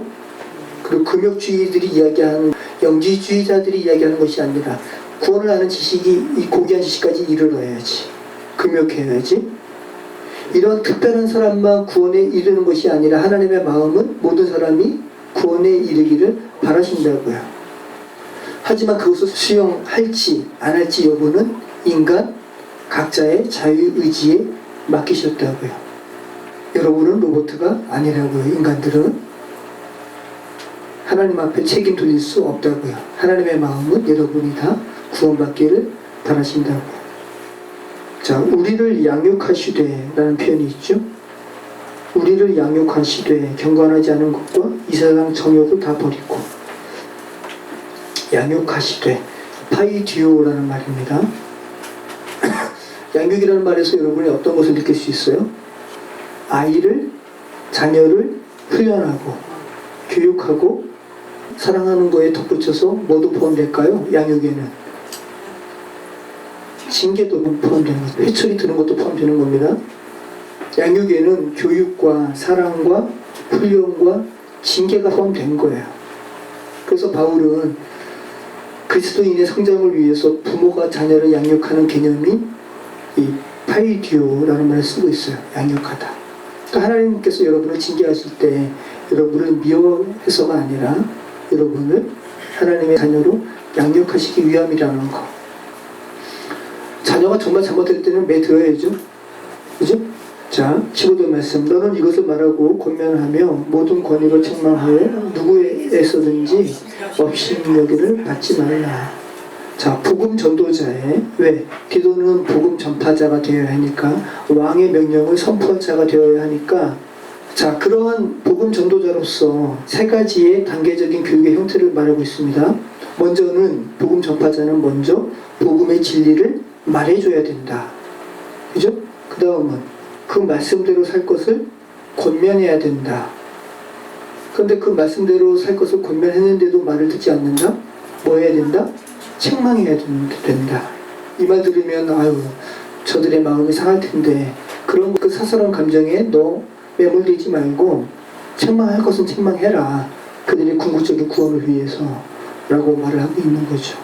그리고 금욕주의들이 이야기하는, 영지주의자들이 이야기하는 것이 아니라 구원을 아는 지식이 이 고귀한 지식까지 이르러야지, 금욕해야지, 이런 특별한 사람만 구원에 이르는 것이 아니라 하나님의 마음은 모든 사람이 구원에 이르기를 바라신다고요. 하지만 그것을 수용할지 안 할지 여부는 인간 각자의 자유의지에 맡기셨다고요. 여러분은 로봇가 아니라고요. 인간들은 하나님 앞에 책임 돌릴 수 없다고요. 하나님의 마음은 여러분이 다 구원받기를 바라신다고요. 자, 우리를 양육하시되 라는 표현이 있죠. 우리를 양육하시되, 경건하지 않은 것과 이 세상 정욕을 다 버리고 양육하시되, 파이디오라는 말입니다. 양육이라는 말에서 여러분이 어떤 것을 느낄 수 있어요? 아이를, 자녀를 훈련하고 교육하고 사랑하는 거에 덧붙여서 뭐도 포함될까요? 양육에는 징계도 포함되는 거죠. 회초리 드는 것도 포함되는 겁니다. 양육에는 교육과 사랑과 훈련과 징계가 포함된 거예요. 그래서 바울은 그리스도인의 성장을 위해서 부모가 자녀를 양육하는 개념이 이 파이디오라는 말을 쓰고 있어요. 양육하다. 그러니까 하나님께서 여러분을 징계하실 때 여러분을 미워해서가 아니라 여러분을 하나님의 자녀로 양육하시기 위함이라는 거. 자녀가 정말 잘못될 때는 매들어야죠. 그죠? 자, 15절 말씀. 너는 이것을 말하고 권면하며 모든 권위로 책망하여 누구에서든지 업신여기를 받지 말라. 자, 복음 전도자에, 왜? 기도는 복음 전파자가 되어야 하니까, 왕의 명령을 선포할 자가 되어야 하니까, 자, 그러한 복음 전도자로서 세 가지의 단계적인 교육의 형태를 말하고 있습니다. 먼저는 복음 전파자는 먼저 복음의 진리를 말해줘야 된다. 그죠? 그 다음은 그 말씀대로 살 것을 권면해야 된다. 그런데 그 말씀대로 살 것을 권면했는데도 말을 듣지 않는다? 뭐 해야 된다? 책망해야 된다. 이 말 들으면 아유 저들의 마음이 상할 텐데, 그런 그 사설한 감정에 너 매몰되지 말고 책망할 것은 책망해라. 그들의 궁극적인 구원을 위해서 라고 말을 하고 있는 거죠.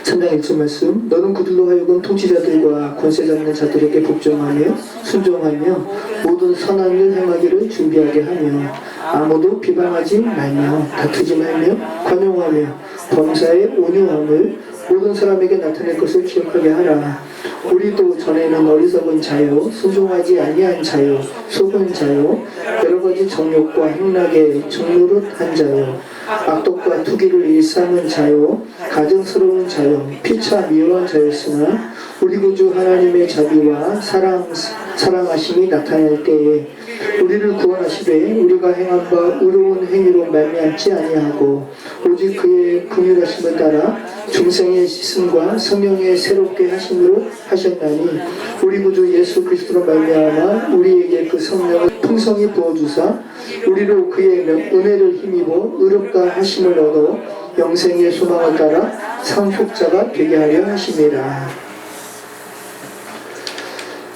3장 1절 말씀. 너는 그들로 하여금 통치자들과 권세 잡는 자들에게 복종하며 순종하며 모든 선한 일 행하기를 준비하게 하며 아무도 비방하지 말며 다투지 말며 관용하며 범사의 온유함을 모든 사람에게 나타낼 것을 기억하게 하라. 우리도 전에는 어리석은 자요, 순종하지 아니한 자요, 속은 자요, 여러 가지 정욕과 행락에 종노릇한 자요, 악독과 투기를 일삼은 자요, 가증스러운 자요, 피차 미워한 자였으나 우리 구주 하나님의 자비와 사랑하심이 나타날 때에 우리를 구원하시되 우리가 행한 바 의로운 행위로 말미암지 아니하고 오직 그의 긍휼하심을 따라 중생의 씻음과 성령의 새롭게 하심으로 하셨나니, 우리 구주 예수 그리스도로 말미암아 우리에게 그 성령을 풍성히 부어주사 우리로 그의 은혜를 힘입어 의롭다 하심을 얻어 영생의 소망을 따라 상속자가 되게 하려 하심이라.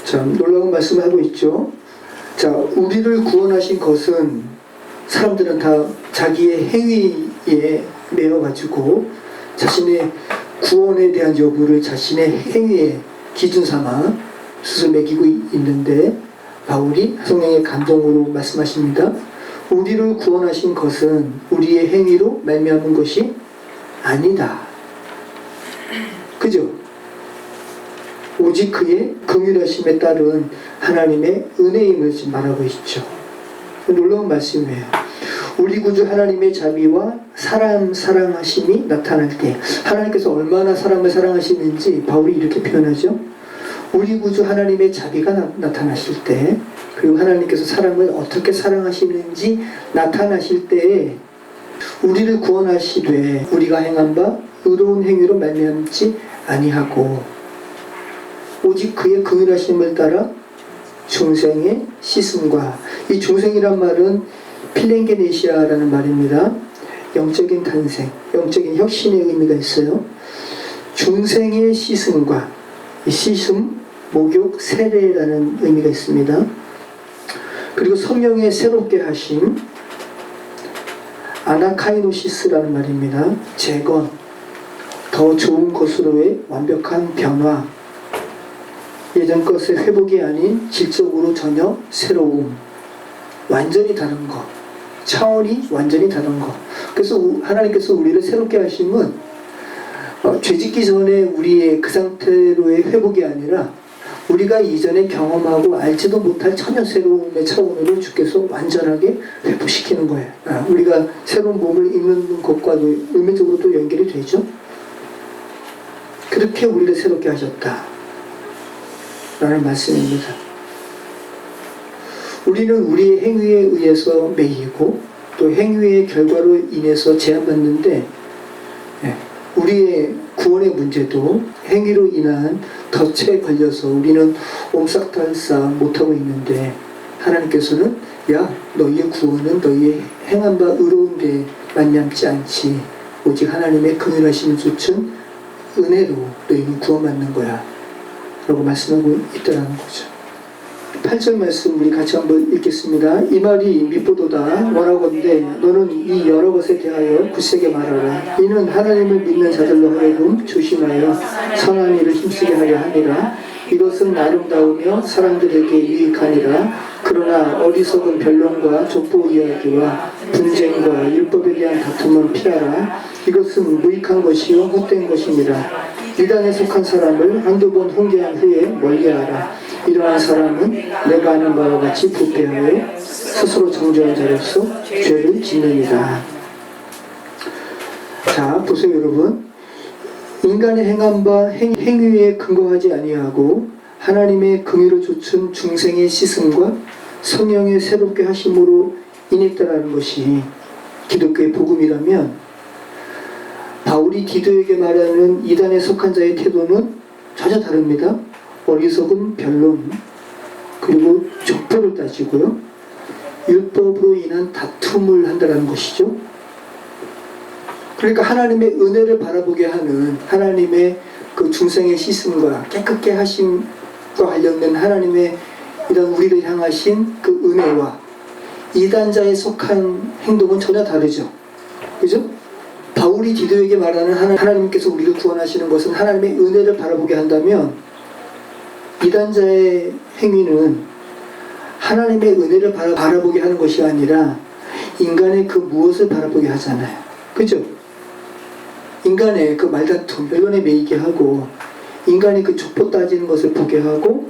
참 놀라운 말씀을 하고 있죠. 자, 우리를 구원하신 것은 사람들은 다 자기의 행위에 매여가지고 자신의 구원에 대한 여부를 자신의 행위에 기준 삼아 스스로 매기고 있는데, 바울이 성령의 감동으로 말씀하십니다. 우리를 구원하신 것은 우리의 행위로 말미암은 것이 아니다. 그죠? 오직 그의 긍휼하심에 따른 하나님의 은혜임을 지금 말하고 있죠. 놀라운 말씀이에요. 우리 구주 하나님의 자비와 사람 사랑하심이 나타날 때, 하나님께서 얼마나 사람을 사랑하시는지 바울이 이렇게 표현하죠. 우리 구주 하나님의 자비가 나타나실 때, 그리고 하나님께서 사람을 어떻게 사랑하시는지 나타나실 때에 우리를 구원하시되 우리가 행한 바 의로운 행위로 말미암지 아니하고 오직 그의 긍휼하심을 따라 중생의 씻음과, 이 중생이란 말은 필랭게네시아라는 말입니다. 영적인 탄생, 영적인 혁신의 의미가 있어요. 중생의 씻음과, 이 씻음, 목욕, 세례라는 의미가 있습니다. 그리고 성령의 새롭게 하심, 아나카이노시스라는 말입니다. 재건, 더 좋은 것으로의 완벽한 변화, 예전 것의 회복이 아닌 질적으로 전혀 새로움, 완전히 다른 것, 차원이 완전히 다른 것. 그래서 하나님께서 우리를 새롭게 하심은 죄짓기 전에 우리의 그 상태로의 회복이 아니라 우리가 이전에 경험하고 알지도 못할 전혀 새로움의 차원으로 주께서 완전하게 회복시키는 거예요. 우리가 새로운 몸을 입는 것과도 의미적으로 또 연결이 되죠. 그렇게 우리를 새롭게 하셨다 라는 말씀입니다. 우리는 우리의 행위에 의해서 매이고 또 행위의 결과로 인해서 제한받는데, 우리의 구원의 문제도 행위로 인한 덫에 걸려서 우리는 옴싹달싹 못하고 있는데, 하나님께서는 야, 너희의 구원은 너희의 행한 바 의로운 데 만냠지 않지, 오직 하나님의 긍휼하심을 쫓은 은혜로 너희는 구원받는 거야 라고 말씀하고 있다는 거죠. 8절 말씀 우리 같이 한번 읽겠습니다. 이 말이 밉보도다. 원하건대 너는 이 여러 것에 대하여 굳세게 말하라. 이는 하나님을 믿는 자들로 하여금 조심하여 선한 일을 힘쓰게 하려 하니라. 이것은 아름다우며 사람들에게 유익하니라. 그러나 어리석은 변론과 족보 이야기와 분쟁과 율법에 대한 다툼은 피하라. 이것은 무익한 것이요 헛된 것이니라. 이단에 속한 사람을 한두 번 훈계한 후에 멀리하라. 이러한 사람은 내가 아는 바와 같이 부패하여 스스로 정죄한 자로서 죄를 짓느니라. 자, 보세요 여러분. 인간의 행한 바 행위에 근거하지 아니하고 하나님의 긍휼을 좇은 중생의 씻음과 성령의 새롭게 하심으로 인했다라는 것이 기독교의 복음이라면, 바울이 디도에게 말하는 이단에 속한 자의 태도는 전혀 다릅니다. 어리석은 변론, 그리고 족보를 따지고요, 율법으로 인한 다툼을 한다는 것이죠. 그러니까 하나님의 은혜를 바라보게 하는 하나님의 그 중생의 씻음과 깨끗게 하심과 관련된 하나님의 이런 우리를 향하신 그 은혜와 이단자에 속한 행동은 전혀 다르죠. 그죠? 바울이 디도에게 말하는 하나님께서 우리를 구원하시는 것은 하나님의 은혜를 바라보게 한다면, 이단자의 행위는 하나님의 은혜를 바라보게 하는 것이 아니라 인간의 그 무엇을 바라보게 하잖아요. 그죠? 인간의 그 말다툼, 변론에 매이게 하고, 인간이 그 족보 따지는 것을 보게 하고,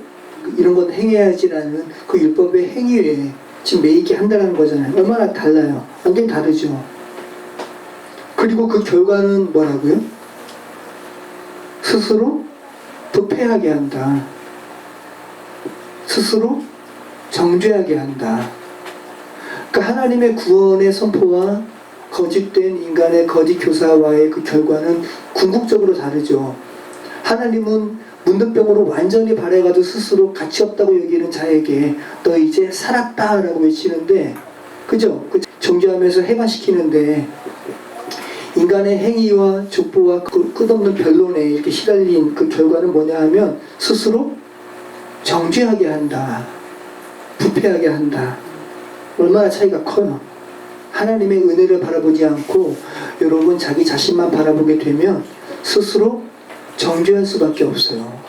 이런 건 행해야지라는 그 율법의 행위에 지금 매이게 한다는 거잖아요. 얼마나 달라요. 완전히 다르죠. 그리고 그 결과는 뭐라고요? 스스로 부패하게 한다. 스스로 정죄하게 한다. 그러니까 하나님의 구원의 선포와 거짓된 인간의 거짓 교사와의 그 결과는 궁극적으로 다르죠. 하나님은 문득병으로 완전히 발해가지고 스스로 가치 없다고 여기는 자에게 너 이제 살았다 라고 외치는데, 그죠? 정죄하면서 해방시키는데, 인간의 행위와 족보와 그 끝없는 변론에 이렇게 시달린 그 결과는 뭐냐 하면 스스로 정죄하게 한다. 부패하게 한다. 얼마나 차이가 커요. 하나님의 은혜를 바라보지 않고 여러분 자기 자신만 바라보게 되면 스스로 정죄할 수밖에 없어요.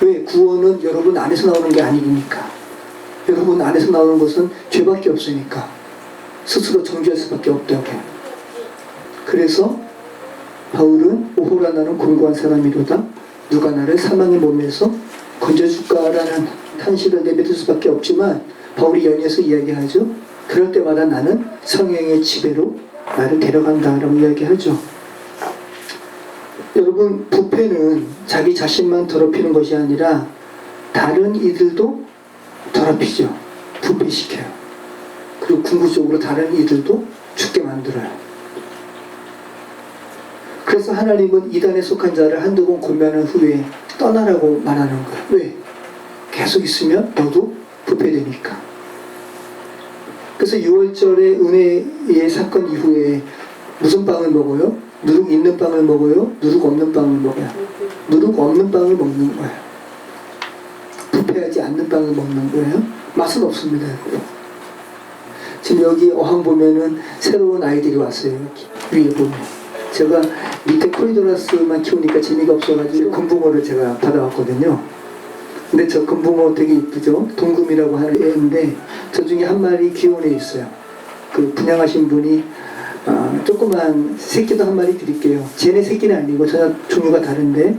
왜? 구원은 여러분 안에서 나오는 게 아니니까. 여러분 안에서 나오는 것은 죄밖에 없으니까 스스로 정죄할 수밖에 없다고 해요. 그래서 바울은 오호라 나는 공고한 사람이로다. 누가 나를 사망의 몸에서 건져줄까라는 탄식을 내뱉을 수밖에 없지만 바울이 연이어서 이야기하죠. 그럴 때마다 나는 성령의 지배로 나를 데려간다라고 이야기하죠. 여러분, 부패는 자기 자신만 더럽히는 것이 아니라 다른 이들도 더럽히죠. 부패시켜요. 그리고 궁극적으로 다른 이들도 죽게 만들어요. 그래서 하나님은 이단에 속한 자를 한두 번 권면한 후에 떠나라고 말하는 거예요. 왜? 계속 있으면 너도 부패되니까. 그래서 6월절의 은혜의 사건 이후에 무슨 빵을 먹어요? 누룩 있는 빵을 먹어요? 누룩 없는 빵을 먹어요? 누룩 없는 빵을 먹는 거예요. 부패하지 않는 빵을 먹는 거예요. 맛은 없습니다. 지금 여기 어항 보면은 새로운 아이들이 왔어요. 위에 보면. 제가 밑에 코리도라스만 키우니까 재미가 없어가지고 금붕어를 제가 받아왔거든요. 근데 저 금붕어 되게 이쁘죠? 동금이라고 하는 애인데 저 중에 한 마리 귀여운 애 있어요. 그 분양하신 분이 조그만 새끼도 한 마리 드릴게요. 쟤네 새끼는 아니고 전혀 종류가 다른데,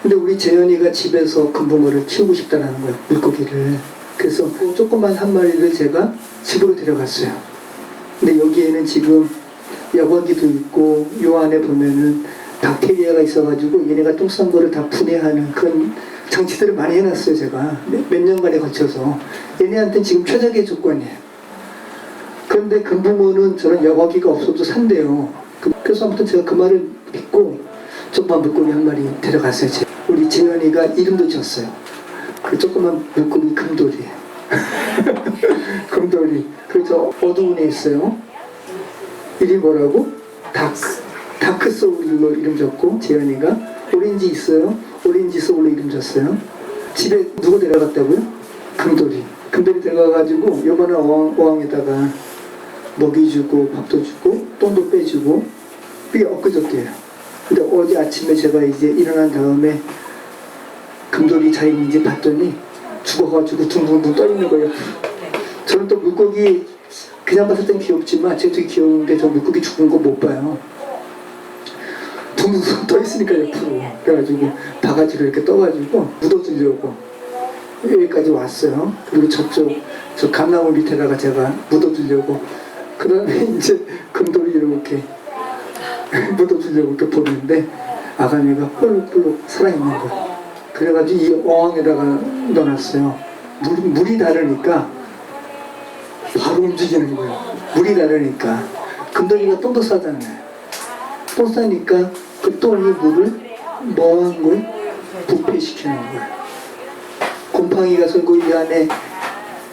근데 우리 재현이가 집에서 금붕어를 키우고 싶다라는 거예요. 물고기를. 그래서 조그만 한 마리를 제가 집으로 데려갔어요. 근데 여기에는 지금 여과기도 있고 요 안에 보면은 박테리아가 있어가지고 얘네가 똥 싼 거를 다 분해하는 그런 장치들을 많이 해놨어요. 제가 몇 년간에 걸쳐서. 얘네한테는 지금 최적의 조건이에요. 그런데 금붕어는 저런 여과기가 없어도 산대요. 그래서 아무튼 제가 그 말을 믿고 조그만 물고기 한 마리 데려갔어요. 우리 재현이가 이름도 지었어요. 그 조그만 물고기 금돌이에요. 금돌이. 그래서 어두운 애 있어요. 이름이 뭐라고? 다크 소울로 이름 줬고, 재현이가 오렌지 있어요. 오렌지 소울로 이름 줬어요. 집에 누구 데려갔다고요? 금돌이. 금돌이 데려가가지고 요번에 어항에다가 먹이 주고 밥도 주고 똥도 빼주고 삐 엊그저께요. 근데 어제 아침에 제가 이제 일어난 다음에 금돌이 잘 있는지 봤더니 죽어가지고 둥둥둥 떠 있는 거예요. 저는 또 물고기 그냥 봤을 땐 귀엽지만 제가 되게 귀여운데 저 물고기 죽은 거 못 봐요. 둥둥둥 떠 있으니까 옆으로. 그래가지고 바가지로 이렇게 떠가지고 묻어주려고 여기까지 왔어요. 그리고 저 감나무 밑에다가 제가 묻어주려고. 그 다음에 이제 금돌이 이렇게 묻어주려고 이렇게 보는데 아가미가 뿔룩뿔룩 살아있는 거예요. 그래가지고 이 어항에다가 넣어놨어요. 물이 다르니까 바로 움직이는 거예요. 물이 다르니까. 금덩이가 똥도 싸잖아요. 똥 싸니까 그 똥이 물을 뭐 한 거예요? 부패시키는 거예요. 곰팡이가 살고 이 안에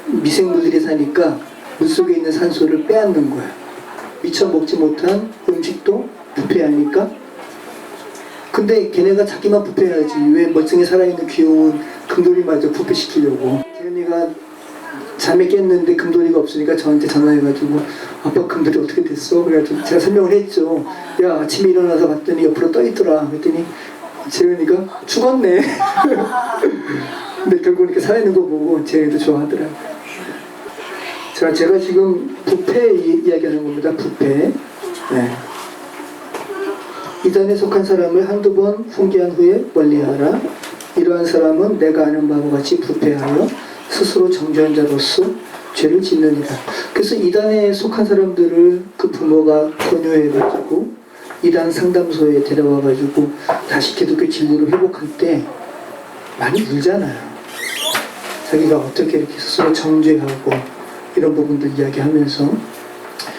미생물들이 사니까 물속에 있는 산소를 빼앗는 거예요. 미처 먹지 못한 음식도 부패하니까. 근데 걔네가 자기만 부패해야지 왜 멀쩡히 살아있는 귀여운 금돌이마저 부패시키려고. 재현이가 잠에 깼는데 금돌이가 없으니까 저한테 전화해가지고 아빠 금돌이 어떻게 됐어? 그래가지고 제가 설명을 했죠. 야, 아침에 일어나서 봤더니 옆으로 떠있더라. 그랬더니 재현이가 죽었네. 근데 결국 이렇게 살아있는 거 보고 재현이도 좋아하더라고요. 자, 제가 지금 부패 이야기하는 겁니다. 부패. 네. 이단에 속한 사람을 한두 번 훈계한 후에 멀리하라. 이러한 사람은 내가 아는 바와 같이 부패하여 스스로 정죄한 자로서 죄를 짓느니라. 그래서 이단에 속한 사람들을 그 부모가 권유해가지고 이단 상담소에 데려와가지고 다시 기독교 진리로 회복할 때 많이 울잖아요. 자기가 어떻게 이렇게 스스로 정죄하고 이런 부분들 이야기하면서.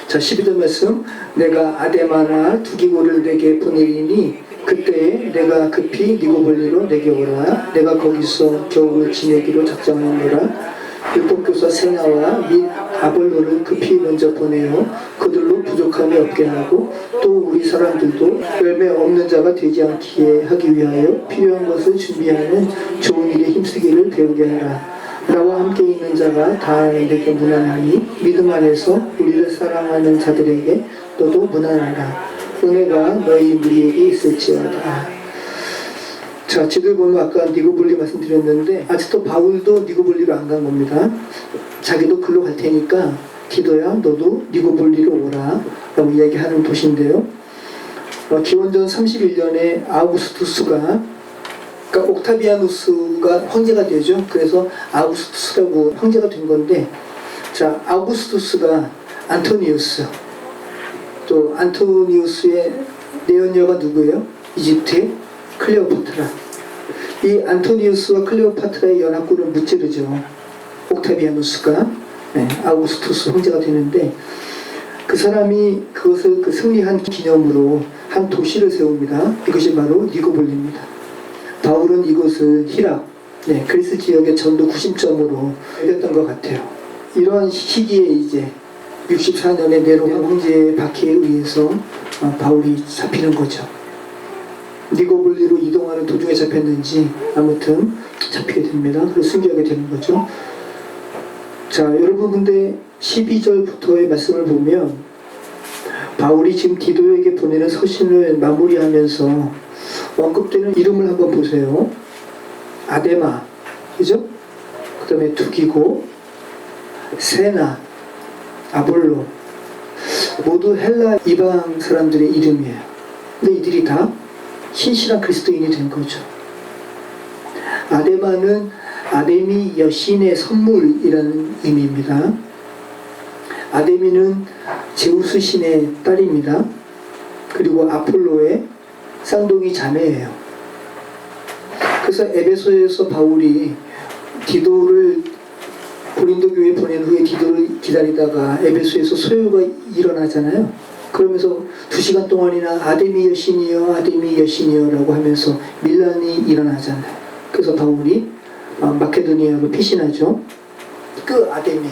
자, 12절 말씀. 내가 아데마나 두기고를 내게 보내리니 그때에 내가 급히 니고볼리로 내게 오라. 내가 거기서 겨울을 지내기로 작정하노라. 율법교사 세나와 및 아볼로를 급히 먼저 보내어 그들로 부족한 부족함이 없게 하고 또 우리 사람들도 열매 없는 자가 되지 않게 하기 위하여 필요한 것을 준비하는 좋은 일에 힘쓰기를 배우게 하라. 나와 함께 있는 자가 다 내게 무난하니 믿음 안에서 우리를 사랑하는 자들에게 너도 무난하라. 은혜가 너희 무리에게 있을지어다. 자, 지도에 보면 아까 니고볼리 말씀드렸는데 아직도 바울도 니고볼리로 안 간 겁니다. 자기도 글로 갈 테니까 디도야 너도 니고볼리로 오라 라고 이야기하는 도시인데요. 기원전 31년에 아우구스투스가, 그러니까 옥타비아누스가 황제가 되죠. 그래서 아우구스투스라고 황제가 된 건데, 자, 아우구스투스가 안토니우스, 또 안토니우스의 내연녀가 누구예요? 이집트의 클레오파트라. 이 안토니우스와 클레오파트라의 연합군을 무찌르죠. 옥타비아누스가. 아우구스투스 황제가 되는데, 그 사람이 그것을 승리한 기념으로 한 도시를 세웁니다. 이것이 바로 니고볼리입니다. 바울은 이곳을 히랍, 그리스 지역의 전도 구심점으로 여겼던 것 같아요. 이러한 시기에 이제 64년에 네로 황제의 박해에 의해서 바울이 잡히는 거죠. 니고볼리로 이동하는 도중에 잡혔는지 아무튼 잡히게 됩니다. 그래서 순교하게 되는 거죠. 자, 여러분 근데 12절부터의 말씀을 보면 바울이 지금 디도에게 보내는 서신을 마무리하면서 언급되는 이름을 한번 보세요. 아데마, 그죠? 그 다음에 두기고, 세나, 아볼로, 모두 헬라 이방 사람들의 이름이에요. 근데 이들이 다 신실한 그리스도인이 된 거죠. 아데마는 아데미 여신의 선물이라는 의미입니다. 아데미는 제우스 신의 딸입니다. 그리고 아폴로의 쌍둥이 자매예요. 그래서 에베소에서 바울이 디도를 고린도 교회에 보낸 후에 디도를 기다리다가 에베소에서 소요가 일어나잖아요. 그러면서 2시간 동안이나 아데미 여신이여 아데미 여신이여 라고 하면서 밀란이 일어나잖아요. 그래서 바울이 마케도니아로 피신하죠. 그 아데미.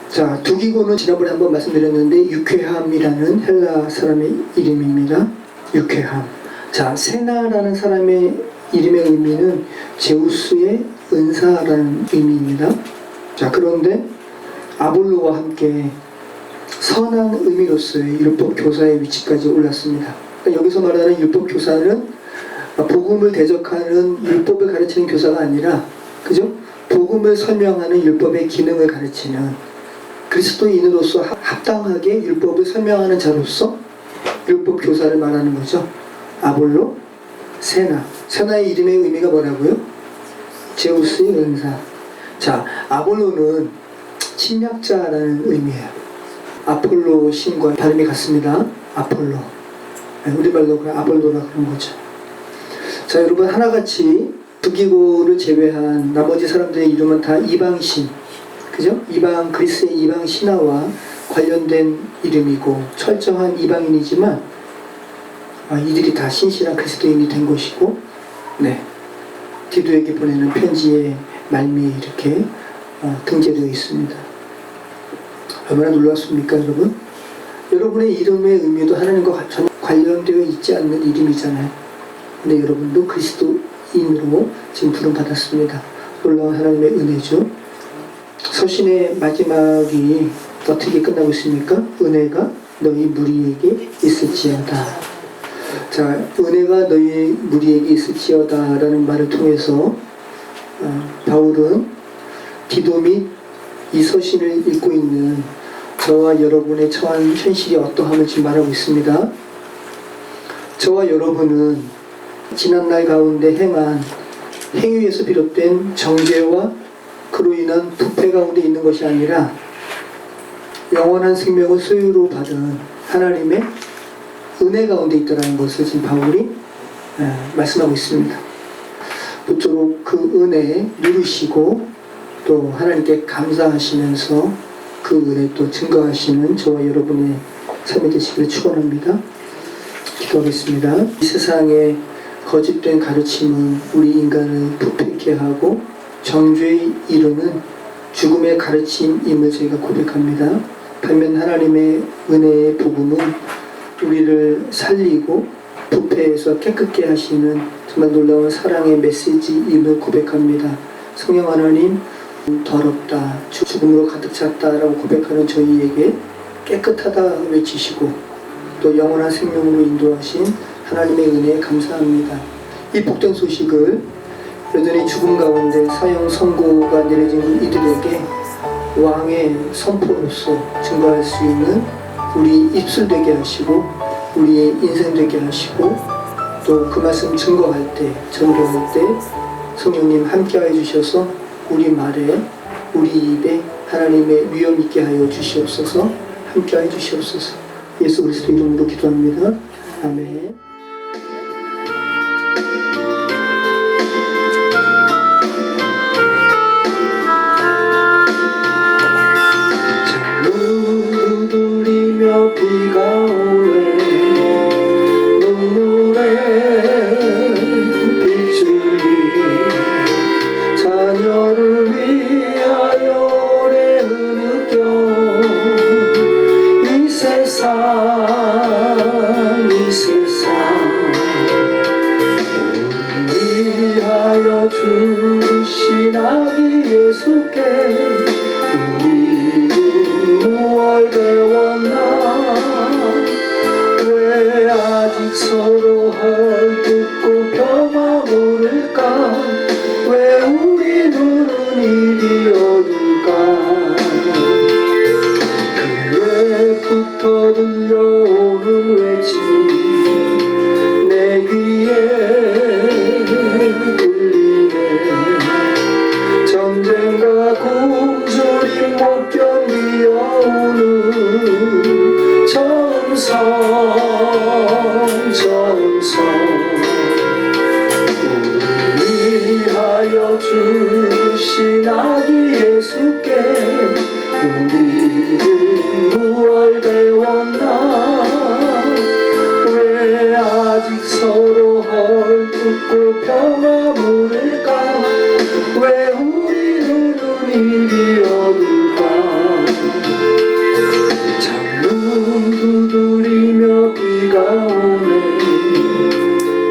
자, 두기고는 지난번에 한번 말씀드렸는데 유쾌함이라는 헬라 사람의 이름입니다. 유쾌함. 자, 세나라는 사람의 이름의 의미는 제우스의 은사라는 의미입니다. 자, 그런데 아볼로와 함께 선한 의미로서의 율법 교사의 위치까지 올랐습니다. 그러니까 여기서 말하는 율법 교사는 복음을 대적하는 율법을 가르치는 교사가 아니라, 그죠? 복음을 설명하는 율법의 기능을 가르치는 그리스도인으로서 합당하게 율법을 설명하는 자로서 율법 교사를 말하는 거죠. 아볼로, 세나. 세나의 이름의 의미가 뭐라고요? 제우스의 은사. 자, 아볼로는 침략자라는 의미예요. 아폴로 신과 발음이 같습니다. 아폴로. 우리말로 아볼로라 그런 거죠. 자, 여러분 하나같이 두기고를 제외한 나머지 사람들의 이름은 다 이방신, 그죠? 이방, 그리스의 이방 신화와 관련된 이름이고 철저한 이방인이지만 이들이 다 신실한 그리스도인이 된 것이고, 디도에게 보내는 편지의 말미에 이렇게 등재되어 있습니다. 얼마나 놀랐습니까, 여러분? 여러분의 이름의 의미도 하나님과 전혀 관련되어 있지 않는 이름이잖아요. 근데 여러분도 그리스도인으로 지금 부름받았습니다. 놀라운 하나님의 은혜죠. 서신의 마지막이 어떻게 끝나고 있습니까? 은혜가 너희 무리에게 있을지어다. 자, 은혜가 너희 무리에게 있을지어다 라는 말을 통해서 바울은 디도 및 이 서신을 읽고 있는 저와 여러분의 처한 현실이 어떠함을 지금 말하고 있습니다. 저와 여러분은 지난날 가운데 행한 행위에서 비롯된 정죄와 그로 인한 부패 가운데 있는 것이 아니라 영원한 생명을 소유로 받은 하나님의 은혜 가운데 있다는 것을 지금 바울이 말씀하고 있습니다. 모쪼록 그 은혜에 누리시고 또 하나님께 감사하시면서 그 은혜 또 증거하시는 저와 여러분의 삶이 되시기를 축원합니다. 기도하겠습니다. 이 세상에 거짓된 가르침은 우리 인간을 부패케 하고 정죄에 이르는 죽음의 가르침임을 저희가 고백합니다. 반면 하나님의 은혜의 복음은 우리를 살리고 부패에서 깨끗게 하시는 정말 놀라운 사랑의 메시지임을 고백합니다. 성령 하나님, 더럽다, 죽음으로 가득 찼다라고 고백하는 저희에게 깨끗하다 외치시고 또 영원한 생명으로 인도하신 하나님의 은혜에 감사합니다. 이 복된 소식을 여전히 죽음 가운데 사형 선고가 내려진 이들에게 왕의 선포로서 증거할 수 있는 우리 입술 되게 하시고 우리의 인생 되게 하시고 또 그 말씀 증거할 때, 전도할 때 성령님 함께하여 주셔서 우리 말에, 우리 입에 하나님의 위엄 있게 하여 주시옵소서. 함께하여 주시옵소서. 예수 그리스도 이름으로 기도합니다. 아멘. 창문 두드리며 비가 오네 눈물에 빗줄기 자녀를 위하여 오래 흐느껴 이 세상 위하여 주신 아기 예수께 우리는 무얼 배웠나 왜 아직 서로 헐뜯고 펴마 모를까 왜 우리 눈은 이리 어둘까 그외부터 들려오는 외침 내 귀에 들리네 전쟁과 굶주림 못 견디어오는 점성 위하여 주신 아기 예수께 우리는 무얼 배웠나 왜 아직 서로 헐뜯고 평화 모를까 왜 우리 눈은 이리 어둘까 창문 두드리며 비가 오네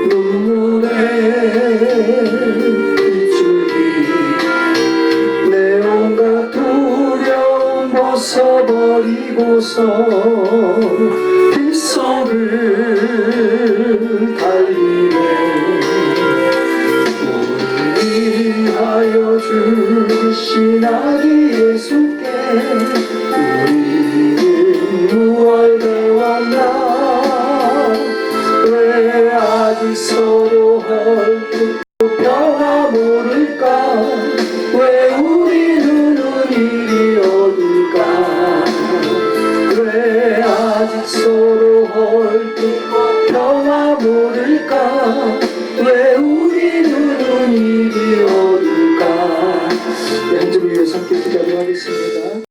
눈물에 빗줄기 내 온갖 두려움 벗어버리고서 빗속을 달리네 위하여 주신 아기 예수께 우리는 무얼 배웠나 왜 아직 서로 헐뜯고 평화 모를까 왜 우리 눈은 이리 어둘까 왜 아직 서로 헐뜯고 평화 모를까 왜 우리 눈은 이리 어둘까 네, 한 주를 위해서 함께 기도하겠습니다.